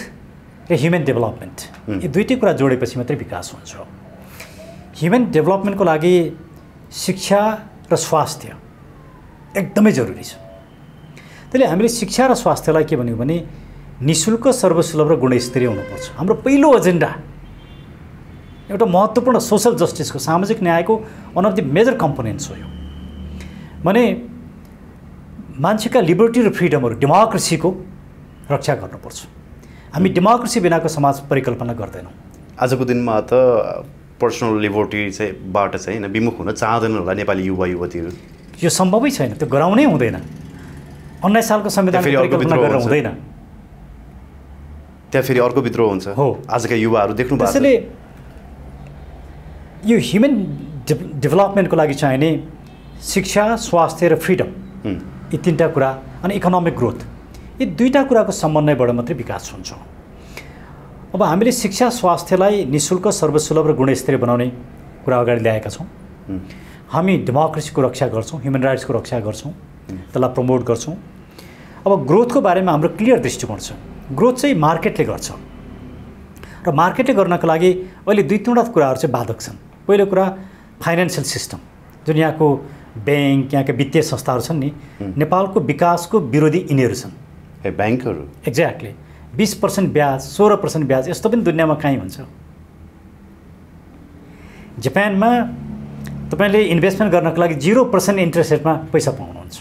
र ह्युमन डेभलपमेन्ट, यी दुईटै कुरा जोडेपछि मात्रै विकास हुन्छ। ह्युमन डेभलपमेन्टको लागि शिक्षा र स्वास्थ्य एकदमै जरुरी छ। त्यसले हामीले शिक्षा र स्वास्थ्यलाई के भन्यौँ भने निःशुल्क, सर्वसुलभ र गुणस्तरीय हुनुपर्छ। हाम्रो पहिलो एजेन्डा एउटा महत्त्वपूर्ण सोसल जस्टिसको, सामाजिक न्यायको one of the major components हो यो। भने मान्छेका लिबर्टी र फ्रिडमहरू, डेमोक्रेसीको रक्षा गर्नुपर्छ। हामी डेमोक्रेसी बिनाको समाज परिकल्पना गर्दैनौँ। आजको दिनमा त पर्सनल लिबर्टी चाहिँ बाट चाहिँ विमुख हुन चाहँदैनन् होला नेपाली युवा युवतीहरू। यो सम्भवै छैन, त्यो गराउनै हुँदैन। 19 सालको संविधान परिकल्पना गरेर हुँदैन। त्यहाँ फेरि अर्को विद्रोह हुन्छ हो। आजका युवाहरू देख्नु भएको छ। त्यसैले यो ह्युमन डेभलपमेन्टको लागि चाहिने शिक्षा, स्वास्थ्य र फ्रिडम, यी तीनटा कुरा, अनि इकोनोमिक ग्रोथ, यी दुईटा कुराको समन्वयबाट मात्रै विकास हुन्छ। अब हामीले शिक्षा स्वास्थ्यलाई निःशुल्क सर्वसुलभ र गुणस्तरीय बनाउने कुरा अगाडि ल्याएका छौँ। हामी डेमोक्रेसीको रक्षा गर्छौँ, ह्युमन राइट्सको रक्षा गर्छौँ, त्यसलाई प्रमोट गर्छौँ। अब ग्रोथको बारेमा हाम्रो क्लियर दृष्टिकोण छ। ग्रोथ चाहिँ मार्केटले गर्छ र मार्केटले गर्नको लागि अहिले 2-3वटा कुराहरू चाहिँ बाधक छन्। पहिलो कुरा फाइनेन्सियल सिस्टम, जुन यहाँको ब्याङ्क, यहाँका वित्तीय संस्थाहरू छन् नि, नेपालको विकासको विरोधी यिनीहरू छन्। ब्याङ्कहरू एक्ज्याक्टली 20% ब्याज, 16% ब्याज, यस्तो पनि दुनियाँमा कहीँ हुन्छ। जापानमा तपाईँले इन्भेस्टमेन्ट गर्नको लागि 0% इन्ट्रेस्ट रेटमा पैसा पाउनुहुन्छ।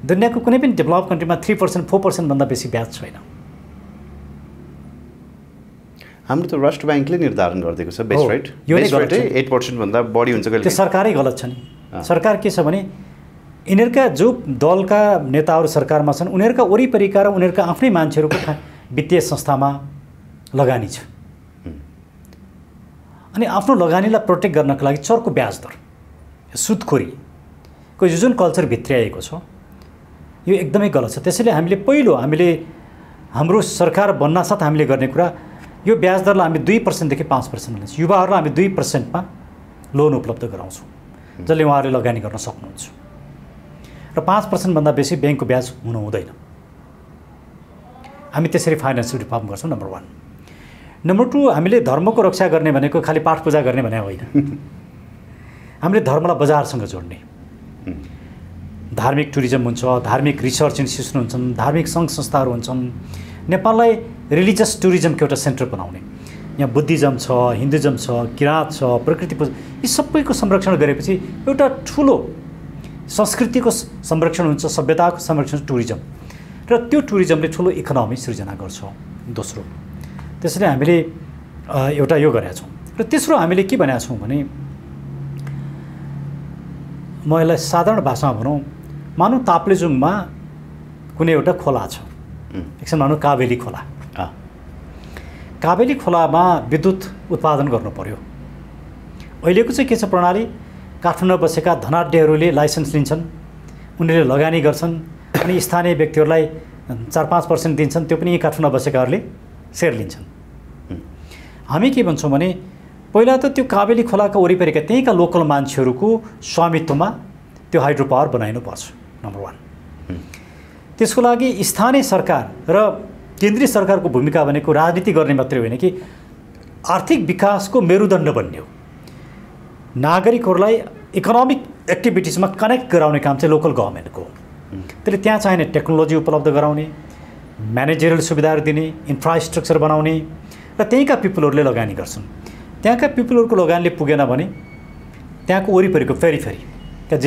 दुनियाँको कुनै पनि डेभलप कन्ट्रीमा 3%, 4% भन्दा बेसी ब्याज छैन। हाम्रो त राष्ट्र ब्याङ्कले निर्धारण गरिदिएको छ बेस रेट। बेस रेट 8% भन्दा बढी हुन्छ कहिले। त्यो सरकारै गलत छ नि। सरकार के छ भने यिनीहरूका जो दलका नेताहरू सरकारमा छन् उनीहरूका वरिपरिका र उनीहरूका आफ्नै मान्छेहरूको वित्तीय संस्थामा लगानी छ अनि आफ्नो लगानीलाई प्रोटेक्ट गर्नको लागि चर्को ब्याज दर, सुदखोरीको यो जुन कल्चर भित्र्याएको छ यो एकदमै गलत छ। त्यसैले हामीले हाम्रो सरकार बन्नासाथ हामीले गर्ने कुरा यो ब्याज दरलाई हामी 2% देखि 5% लिन्छौँ। युवाहरूलाई हामी 2%मा लोन उपलब्ध गराउँछौँ जसले उहाँहरूले लगानी गर्न सक्नुहुन्छ र 5% भन्दा बेसी ब्याङ्कको ब्याज हुनु हुँदैन। हामी त्यसरी फाइनेन्सियल रिफर्म गर्छौँ, नम्बर 1। नम्बर 2, हामीले धर्मको रक्षा गर्ने भनेको खालि पाठ पूजा गर्ने भने होइन। हामीले धर्मलाई बजारसँग जोड्ने, धार्मिक टुरिज्म हुन्छ, धार्मिक रिसर्च इन्स्टिट्युसन हुन्छन्, धार्मिक सङ्घ संस्थाहरू हुन्छन्। नेपाललाई रिलिजियस टुरिज्मको एउटा सेन्टर बनाउने, यहाँ बुद्धिज्म छ, हिन्दुज्म छ, किराँत छ, प्रकृति पूजा, यी सबैको संरक्षण गरेपछि एउटा ठुलो संस्कृतिको संरक्षण हुन्छ, सभ्यताको संरक्षण टुरिज्म, र त्यो टुरिज्मले ठुलो इकोनोमी सृजना गर्छ। दोस्रो, त्यसैले हामीले एउटा यो गरेका छौँ। र तेस्रो हामीले के भनेका छौँ भने म यसलाई साधारण भाषामा भनौँ, मानौँ ताप्लेजुङमा कुनै एउटा खोला छ, एकछिन मानौँ काबेली खोला। काबेली खोलामा विद्युत उत्पादन गर्नु पर्यो। अहिलेको चाहिँ के छ प्रणाली, काठमाडौँ बसेका धनाढ्यहरूले लाइसेन्स लिन्छन्, उनीहरूले लगानी गर्छन् अनि स्थानीय व्यक्तिहरूलाई 4-5% दिन्छन्, त्यो पनि काठमाडौँ बसेकाहरूले सेयर लिन्छन्। हामी के भन्छौँ भने पहिला त त्यो काबेली खोलाका वरिपरिका त्यहीँका लोकल मान्छेहरूको स्वामित्वमा त्यो हाइड्रो पावर बनाइनुपर्छ, नम्बर 1। त्यसको लागि स्थानीय सरकार र केन्द्रीय सरकारको भूमिका भनेको राजनीति गर्ने मात्रै होइन कि आर्थिक विकासको मेरुदण्ड बन्ने हो। नागरिकहरूलाई इकोनोमिक एक्टिभिटिजमा कनेक्ट गराउने काम चाहिँ लोकल गभर्मेन्टको हो। त्यसले त्यहाँ चाहिने टेक्नोलोजी उपलब्ध गराउने, म्यानेजरियल सुविधाहरू दिने, इन्फ्रास्ट्रक्चर बनाउने, र त्यहीँका पिपुलहरूले लगानी गर्छन्। त्यहाँका पिपुलहरूको लगानीले पुगेन भने त्यहाँको वरिपरिको फेरिका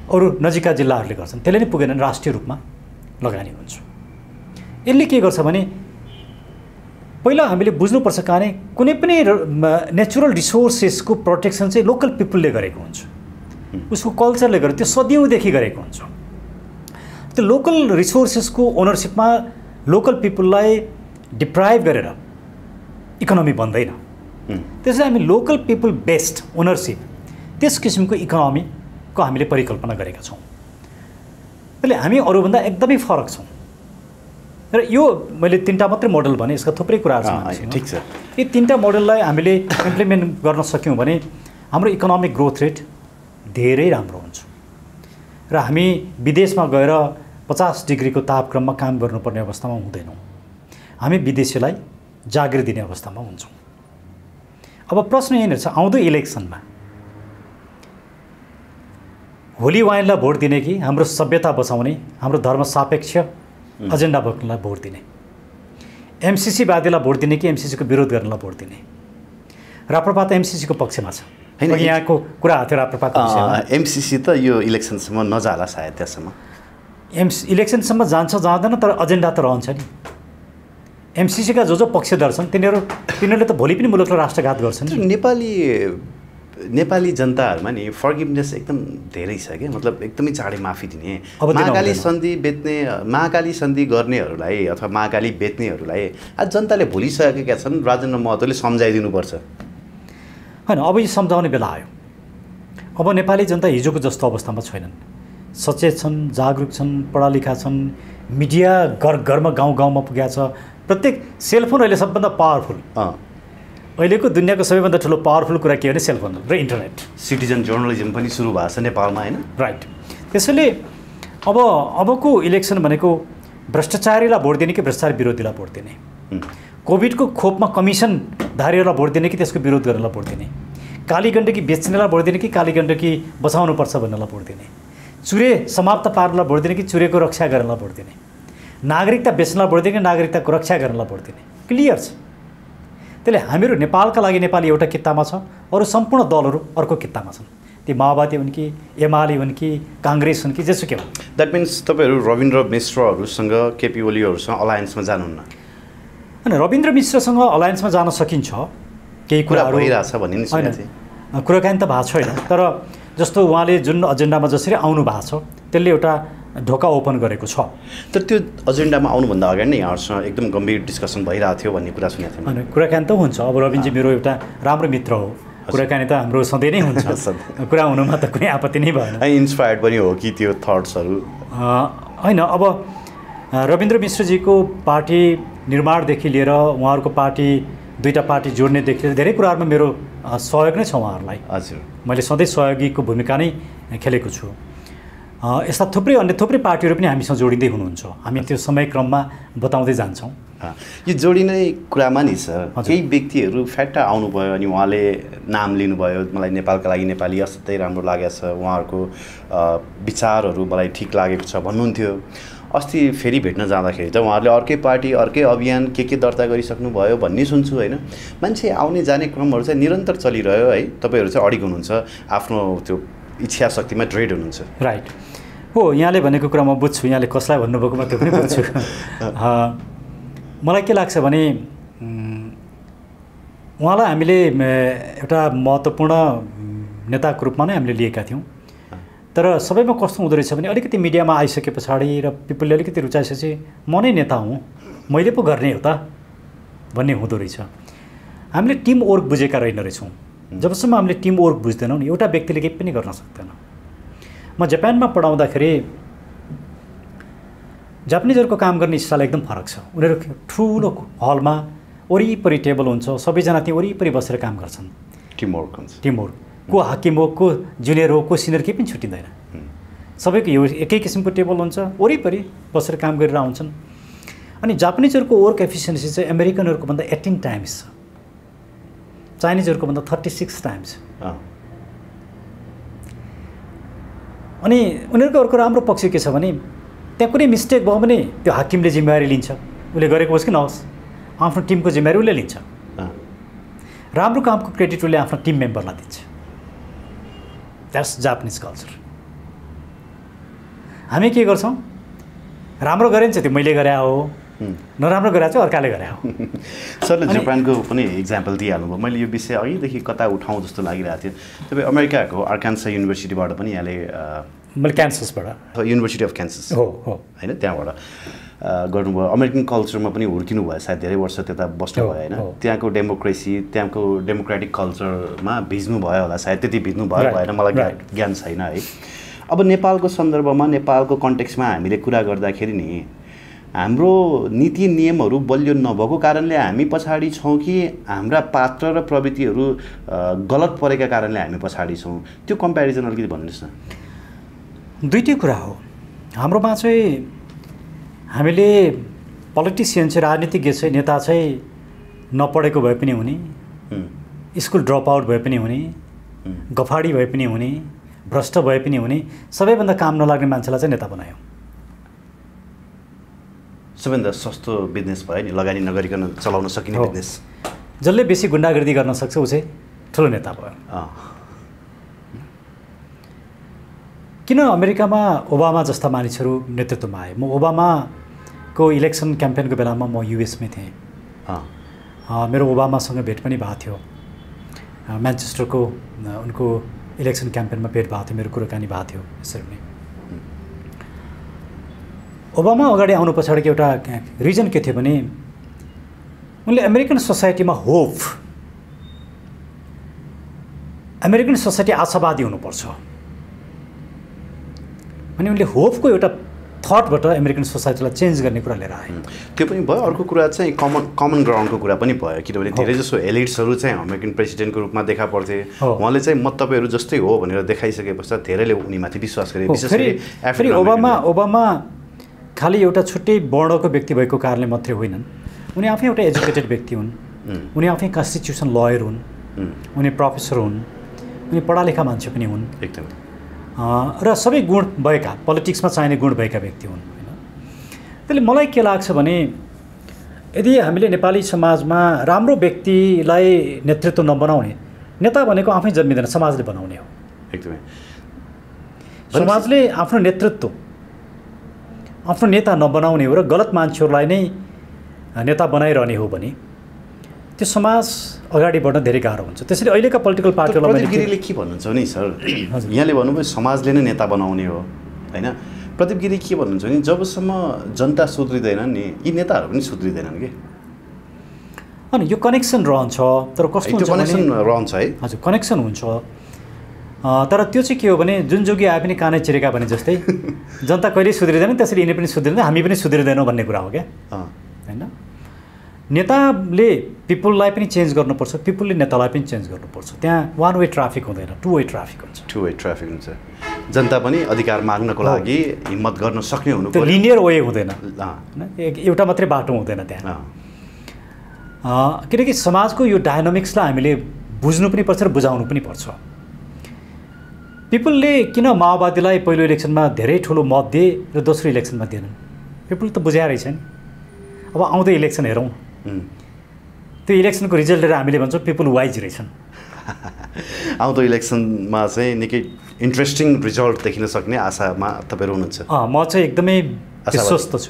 अरू नजिकका जिल्लाहरूले गर्छन्, त्यसले नै पुगेन भने राष्ट्रिय रूपमा लगानी हुन्छ। यसले के गर्छ भने पहिला हामीले बुझ्नुपर्छ कहाँले कुनै पनि नेचुरल रिसोर्सेसको प्रोटेक्सन चाहिँ लोकल पिपुलले गरेको हुन्छ, उसको कल्चरले गरेको, त्यो सदियौँदेखि गरेको हुन्छ। त्यो लोकल रिसोर्सेसको ओनरसिपमा लोकल पिपुललाई डिप्राइभ गरेर इकोनोमी बन्दैन। त्यसैले हामी लोकल पिपुल बेस्ड ओनरसिप, त्यस किसिमको इकोनोमीको हामीले परिकल्पना गरेका छौँ। त्यसले हामी अरूभन्दा एकदमै फरक छौँ। र यो मैले 3टा मात्रै मोडल भने, यसका थुप्रै कुराहरू छन्। ठिक छ। यी 3टा मोडललाई हामीले इम्प्लिमेन्ट गर्न सक्यौँ भने हाम्रो इकोनोमिक ग्रोथ रेट धेरै राम्रो हुन्छ र हामी विदेशमा गएर 50 डिग्रीको तापक्रममा काम गर्नुपर्ने अवस्थामा हुँदैनौँ। हामी विदेशीलाई जागिर दिने अवस्थामा हुन्छौँ। अब प्रश्न यहीँनिर छ, आउँदो इलेक्सनमा होली वाइनलाई भोट दिने कि हाम्रो सभ्यता बचाउने, हाम्रो धर्म सापेक्ष एजेन्डा बोक्नलाई भोट दिने, एमसीसी वादीलाई भोट दिने कि एमसीसीको विरोध गर्नलाई भोट दिने? राप्रपा त एमसीसीको पक्षमा छ होइन, यहाँको कुरा थियो राप्रपाको विषयमा। एमसीसी त यो इलेक्सनसम्म नजाला सायद, त्यससम्म इलेक्सनसम्म जान्छ जाँदैन, तर एजेन्डा त रहन्छ नि। एमसीसीका जो पक्षधर छन् तिनीहरूले त भोलि पनि मुलुकलाई राष्ट्रघात गर्छन्। नेपाली जनताहरूमा नि फर्गिभनेस एकदम धेरै छ क्या, मतलब एकदमै चाँडै माफी दिने। महाकाली सन्धि गर्नेहरूलाई अथवा महाकाली बेच्नेहरूलाई आज जनताले भुलिसकेका छन्, राजेन्द्र महतोले सम्झाइदिनुपर्छ। होइन, अब यो सम्झाउने बेला आयो। अब नेपाली जनता हिजोको जस्तो अवस्थामा छैनन्, सचेत छन्, जागरुक छन्, पढालेखा छन्, मिडिया घरमा गाउँ गाउँमा पुगेको छ, प्रत्येक सेलफोन अहिले सबभन्दा पावरफुल, अहिलेको दुनियाँको सबैभन्दा ठुलो पावरफुल कुरा के हो भने सेलफोन र इन्टरनेट। सिटिजन जर्नलिजम पनि सुरु भएको छ नेपालमा होइन? राइट। त्यसैले अबको इलेक्सन भनेको भ्रष्टाचारीलाई भोट दिने कि भ्रष्टाचार विरोधीलाई भोट दिने, कोभिडको खोपमा कमिसनधारीहरूलाई भोट दिने कि त्यसको विरोध गर्नेलाई भोट दिने, काली गण्डकी बेच्नेलाई भोट दिने कि काली गण्डकी बचाउनुपर्छ भन्नेलाई भोट दिने, चुरे समाप्त पार्नलाई भोट दिने कि चुरेको रक्षा गर्नलाई भोट दिने, नागरिकता बेच्नलाई भोट दिने कि नागरिकताको रक्षा गर्नलाई भोट दिने, क्लियर छ। त्यसले हामीहरू नेपालका लागि नेपाली एउटा कित्तामा छ, अरू सम्पूर्ण दलहरू अर्को कित्तामा छन्। ती माओवादी हुन् कि एमाले हुन् कि काङ्ग्रेस हुन् कि जेसुकै हुन्। द्याट मिन्स तपाईँहरू रविन्द्र मिश्रहरूसँग केपी ओलीहरूसँग अलायन्समा जानुहुन्न? होइन, रविन्द्र मिश्रसँग अलायन्समा जान सकिन्छ, केही कुराहरू भइरहेछ भन्ने नि सुनेको थिएँ। कुराकानी त भएको छैन, तर जस्तो उहाँले जुन एजेन्डामा जसरी आउनु भएको छ त्यसले एउटा ढोका ओपन गरेको छ। तर त्यो एजेन्डामा आउनुभन्दा अगाडि नै यहाँहरूसँग एकदम गम्भीर डिस्कसन भइरहेको थियो भन्ने कुरा सुनेको थिएँ। होइन, कुराकानी त हुन्छ। अब रविनजी मेरो एउटा राम्रो मित्र हो, कुराकानी त हाम्रो सधैँ नै हुन्छ, कुरा हुनुमा त कुनै आपत्ति नै भएन। इन्सपायर्ड पनि हो कि त्यो थट्सहरू? होइन, अब रविन्द्र मिश्रजीको पार्टी निर्माणदेखि लिएर उहाँहरूको पार्टी दुईवटा पार्टी जोड्नेदेखि लिएर धेरै कुराहरूमा मेरो सहयोग नै छ उहाँहरूलाई। हजुर, मैले सधैँ सहयोगीको भूमिका नै खेलेको छु। यस्ता अन्य थुप्रै पार्टीहरू पनि हामीसँग जोडिँदै हुनुहुन्छ, हामी त्यो समयक्रममा बताउँदै जान्छौँ। यो जोडिने कुरामा नि सर, केही व्यक्तिहरू फ्याट्टा आउनुभयो अनि उहाँले नाम लिनुभयो, मलाई नेपालका लागि नेपाली असाध्यै राम्रो लागेको छ, उहाँहरूको विचारहरू मलाई ठिक लागेको छ भन्नुहुन्थ्यो। अस्ति फेरि भेट्न जाँदाखेरि त उहाँहरूले अर्कै पार्टी अर्कै अभियान के दर्ता गरिसक्नुभयो भन्ने सुन्छु होइन। मान्छे आउने जाने क्रमहरू चाहिँ निरन्तर चलिरह्यो है, तपाईँहरू चाहिँ अडिग हुनुहुन्छ, आफ्नो त्यो इच्छा शक्तिमा ड्रेड हुनुहुन्छ। राइट हो, यहाँले भनेको कुरा म बुझ्छु, यहाँले कसलाई भन्नुभएको म त्यो पनि बुझ्छु। मलाई के लाग्छ भने उहाँलाई हामीले एउटा महत्त्वपूर्ण नेताको रूपमा नै हामीले लिएका थियौँ, तर सबैमा कस्तो हुँदो रहेछ भने अलिकति मिडियामा आइसके पछाडि र पिपलले अलिकति रुचाइसकेपछि म नै नेता हुँ, मैले पो गर्ने हो त भन्ने हुँदो रहेछ। हामीले टिम वर्क बुझेका रहेन रहेछौँ। जबसम्म हामीले टिम वर्क बुझ्दैनौँ नि एउटा व्यक्तिले केही पनि गर्न सक्दैन। म जापानमा पढाउँदाखेरि जापानिजहरूको काम गर्ने स्टाइल एकदम फरक छ। उनीहरू ठुलो हलमा वरिपरि टेबल हुन्छ, सबैजना त्यहीँ वरिपरि बसेर काम गर्छन्। टिमवर्क हुन्छ। टिमवर्क, को हाकिम हो, को जुनियर हो, को सिनियर केही पनि छुटिँदैन। सबैको यो एकै किसिमको टेबल हुन्छ, वरिपरि बसेर काम गरेर आउँछन्। अनि जापानिजहरूको वर्क एफिसियन्सी चाहिँ अमेरिकनहरूको भन्दा 18 टाइम्स छ, चाइनिजहरूको भन्दा 36 टाइम्स। अनि उनीहरूको अर्को राम्रो पक्ष के छ भने त्यहाँ कुनै मिस्टेक भयो भने त्यो हाकिमले जिम्मेवारी लिन्छ, उसले गरेको होस् कि नहोस्, आफ्नो टिमको जिम्मेवारी उसले लिन्छ। राम्रो कामको क्रेडिट उसले आफ्नो टिम मेम्बरलाई दिन्छ। That's Japanese culture. हामी के गर्छौँ, राम्रो गरेँ नि त्यो मैले गरे हो, नराम्रो गरेर चाहिँ अर्काले गरे हो। सरले जापानको पनि इक्जाम्पल दिइहाल्नुभयो। मैले यो विषय अघिदेखि कता उठाउँ जस्तो लागिरहेको थियो। तपाईँ अमेरिकाको आर्कान्सा युनिभर्सिटीबाट पनि यहाँले, मैले क्यान्ससबाट, युनिभर्सिटी अफ क्यान्सस हो होइन, त्यहाँबाट गर्नुभयो। अमेरिकन कल्चरमा पनि हुर्किनु भयो, सायद धेरै वर्ष त्यता बस्नुभयो होइन। त्यहाँको डेमोक्रेसी, त्यहाँको डेमोक्रेटिक कल्चरमा भिज्नु भयो होला, सायद त्यति भिज्नु भयो भएन, मलाई ज्ञान छैन है। अब नेपालको सन्दर्भमा, नेपालको कन्टेक्स्टमा हामीले कुरा गर्दाखेरि नि हाम्रो नीति नियमहरू बलियो नभएको कारणले हामी पछाडि छौँ कि हाम्रा पात्र र प्रवृत्तिहरू गलत परेका कारणले हामी पछाडि छौँ, त्यो कम्पेरिजन अलिकति भन्नुहोस् न। दुईटै कुरा हो। हाम्रोमा चाहिँ हामीले पोलिटिसियन चाहिँ, राजनीतिज्ञ चाहिँ, नेता चाहिँ नपढेको भए पनि हुने, स्कुल ड्रप आउट भए पनि हुने, गफाडी भए पनि हुने, भ्रष्ट भए पनि हुने, सबैभन्दा काम नलाग्ने मान्छेलाई चाहिँ नेता बनायो। सबैभन्दा सस्तो बिजनेस भयो नि, लगानी नगरिकन चलाउन सकिने बिजनेस। जसले बेसी गुन्डागर्दी गर्न सक्छ ऊ चाहिँ ठुलो नेता भयो। किन अमेरिकामा ओबामा जस्ता मानिसहरू नेतृत्वमा आए? म ओबामाको इलेक्सन क्याम्पेनको बेलामा म युएसमै थिएँ। मेरो ओबामासँग भेट पनि भएको थियो, म्यान्चेस्टरको उनको इलेक्सन क्याम्पेनमा भेट भएको थियो, मेरो कुराकानी भएको थियो। यसरी नै ओबामा अगाडि आउनु पछाडिको एउटा रिजन के थियो भने उनले अमेरिकन सोसाइटीमा होप, अमेरिकन सोसाइटी आशावादी हुनुपर्छ अनि उनले होपको एउटा थटबाट अमेरिकन सोसाइटीलाई चेन्ज गर्ने कुरा लिएर आए। त्यो पनि भयो। अर्को कुरा चाहिँ कमन ग्राउन्डको कुरा पनि भयो, किनभने धेरै जसो एलिट्सहरू चाहिँ अमेरिकन प्रेसिडेन्टको रूपमा देखा पर्थ्थे। उहाँले चाहिँ म तपाईँहरू जस्तै हो भनेर देखाइसके पश्चात धेरैले उनीमाथि विश्वास गरे। विशेष गरी ओबामा खालि एउटा छुट्टै वर्णको व्यक्ति भएको कारणले मात्रै होइनन्, उनी आफै एउटा एजुकेटेड व्यक्ति हुन्, उनी आफै कन्स्टिट्युसन लयर हुन्, उनी प्रोफेसर हुन्, उनी पढालेखा मान्छे पनि हुन् एकदम, र सबै गुण भएका, पोलिटिक्समा चाहिने गुण भएका व्यक्ति हुन् होइन। त्यसले मलाई के लाग्छ भने यदि हामीले नेपाली समाजमा राम्रो व्यक्तिलाई नेतृत्व नबनाउने, नेता भनेको आफै जन्मिँदैन, समाजले बनाउने हो। एकदमै समाजले आफ्नो नेतृत्व, आफ्नो नेता नबनाउने हो र गलत मान्छेहरूलाई नै नेता बनाइरहने हो भने त्यो समाज अगाडि बढ्न धेरै गाह्रो हुन्छ। त्यसैले अहिलेका पोलिटिकल पार्टीहरूलाई प्रदीप गिरीले के भन्नुहुन्छ नि सर, यहाँले भन्नुभयो समाजले नै नेता बनाउने हो होइन। प्रदीप गिरी के भन्नुहुन्छ भने जबसम्म जनता सुध्रिँदैनन् नि यी नेताहरू पनि सुध्रिँदैनन् कि। अनि यो कनेक्सन रहन्छ, तर कस्तो हुन्छ कनेक्सन रहन्छ है। हजुर कनेक्सन हुन्छ, तर त्यो चाहिँ के हो भने जुन जोगी आए पनि कानै चिरेका भने जस्तै जनता कहिल्यै सुध्रिँदैन, त्यसरी यिनी पनि सुध्रिँदैन, हामी पनि सुध्रिँदैनौँ भन्ने कुरा हो क्या होइन। नेताले पिपुललाई पनि चेन्ज गर्नुपर्छ, पिपुलले नेतालाई पनि चेन्ज गर्नुपर्छ। त्यहाँ वान वे ट्राफिक हुँदैन, टु वे ट्राफिक हुन्छ। टु वे ट्राफिक हुन्छ। जनता पनि अधिकार माग्नको लागि हिम्मत गर्न सक्ने हुनु पर्यो। लिनियर वे हुँदैन होइन, एउटा मात्रै बाटो हुँदैन त्यहाँ। किनकि समाजको यो डायनामिक्सलाई हामीले बुझ्नु पनि पर्छ र बुझाउनु पनि पर्छ। पिपुलले किन माओवादीलाई पहिलो इलेक्सनमा धेरै ठुलो मत दिए र दोस्रो इलेक्सनमा दिएनन्? पिपुल त बुझाएर रहेछ नि। अब आउँदो इलेक्सन हेरौँ, त्यो इलेक्सनको रिजल्ट हेरेर हामीले भन्छौँ पिपुल वाइज रहेछन्। आउँदो इलेक्सनमा चाहिँ निकै इन्ट्रेस्टिङ रिजल्ट देखिन सक्ने आशामा तपाईँहरू हुनुहुन्छ? म चाहिँ एकदमै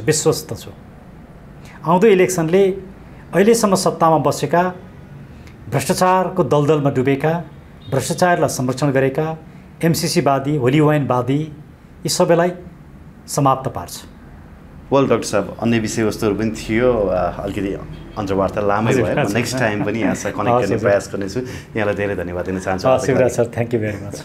विश्वस्त छु। आउँदो इलेक्सनले अहिलेसम्म सत्तामा बसेका, भ्रष्टाचारको दलदलमा डुबेका, भ्रष्टाचारलाई संरक्षण गरेका, एमसिसीवादी, होली वाइनवादी, यी सबैलाई समाप्त पार्छ। वेल डाक्टर साहब, अन्य विषयवस्तुहरू पनि थियो, अलिकति अन्तर्वार्ता लामै भयो। नेक्स्ट टाइम पनि यहाँसँग कनेक्ट गर्ने प्रयास गर्नेछु। यहाँलाई धेरै धन्यवाद दिन चाहन्छु। Shivraj sir, thank you very much.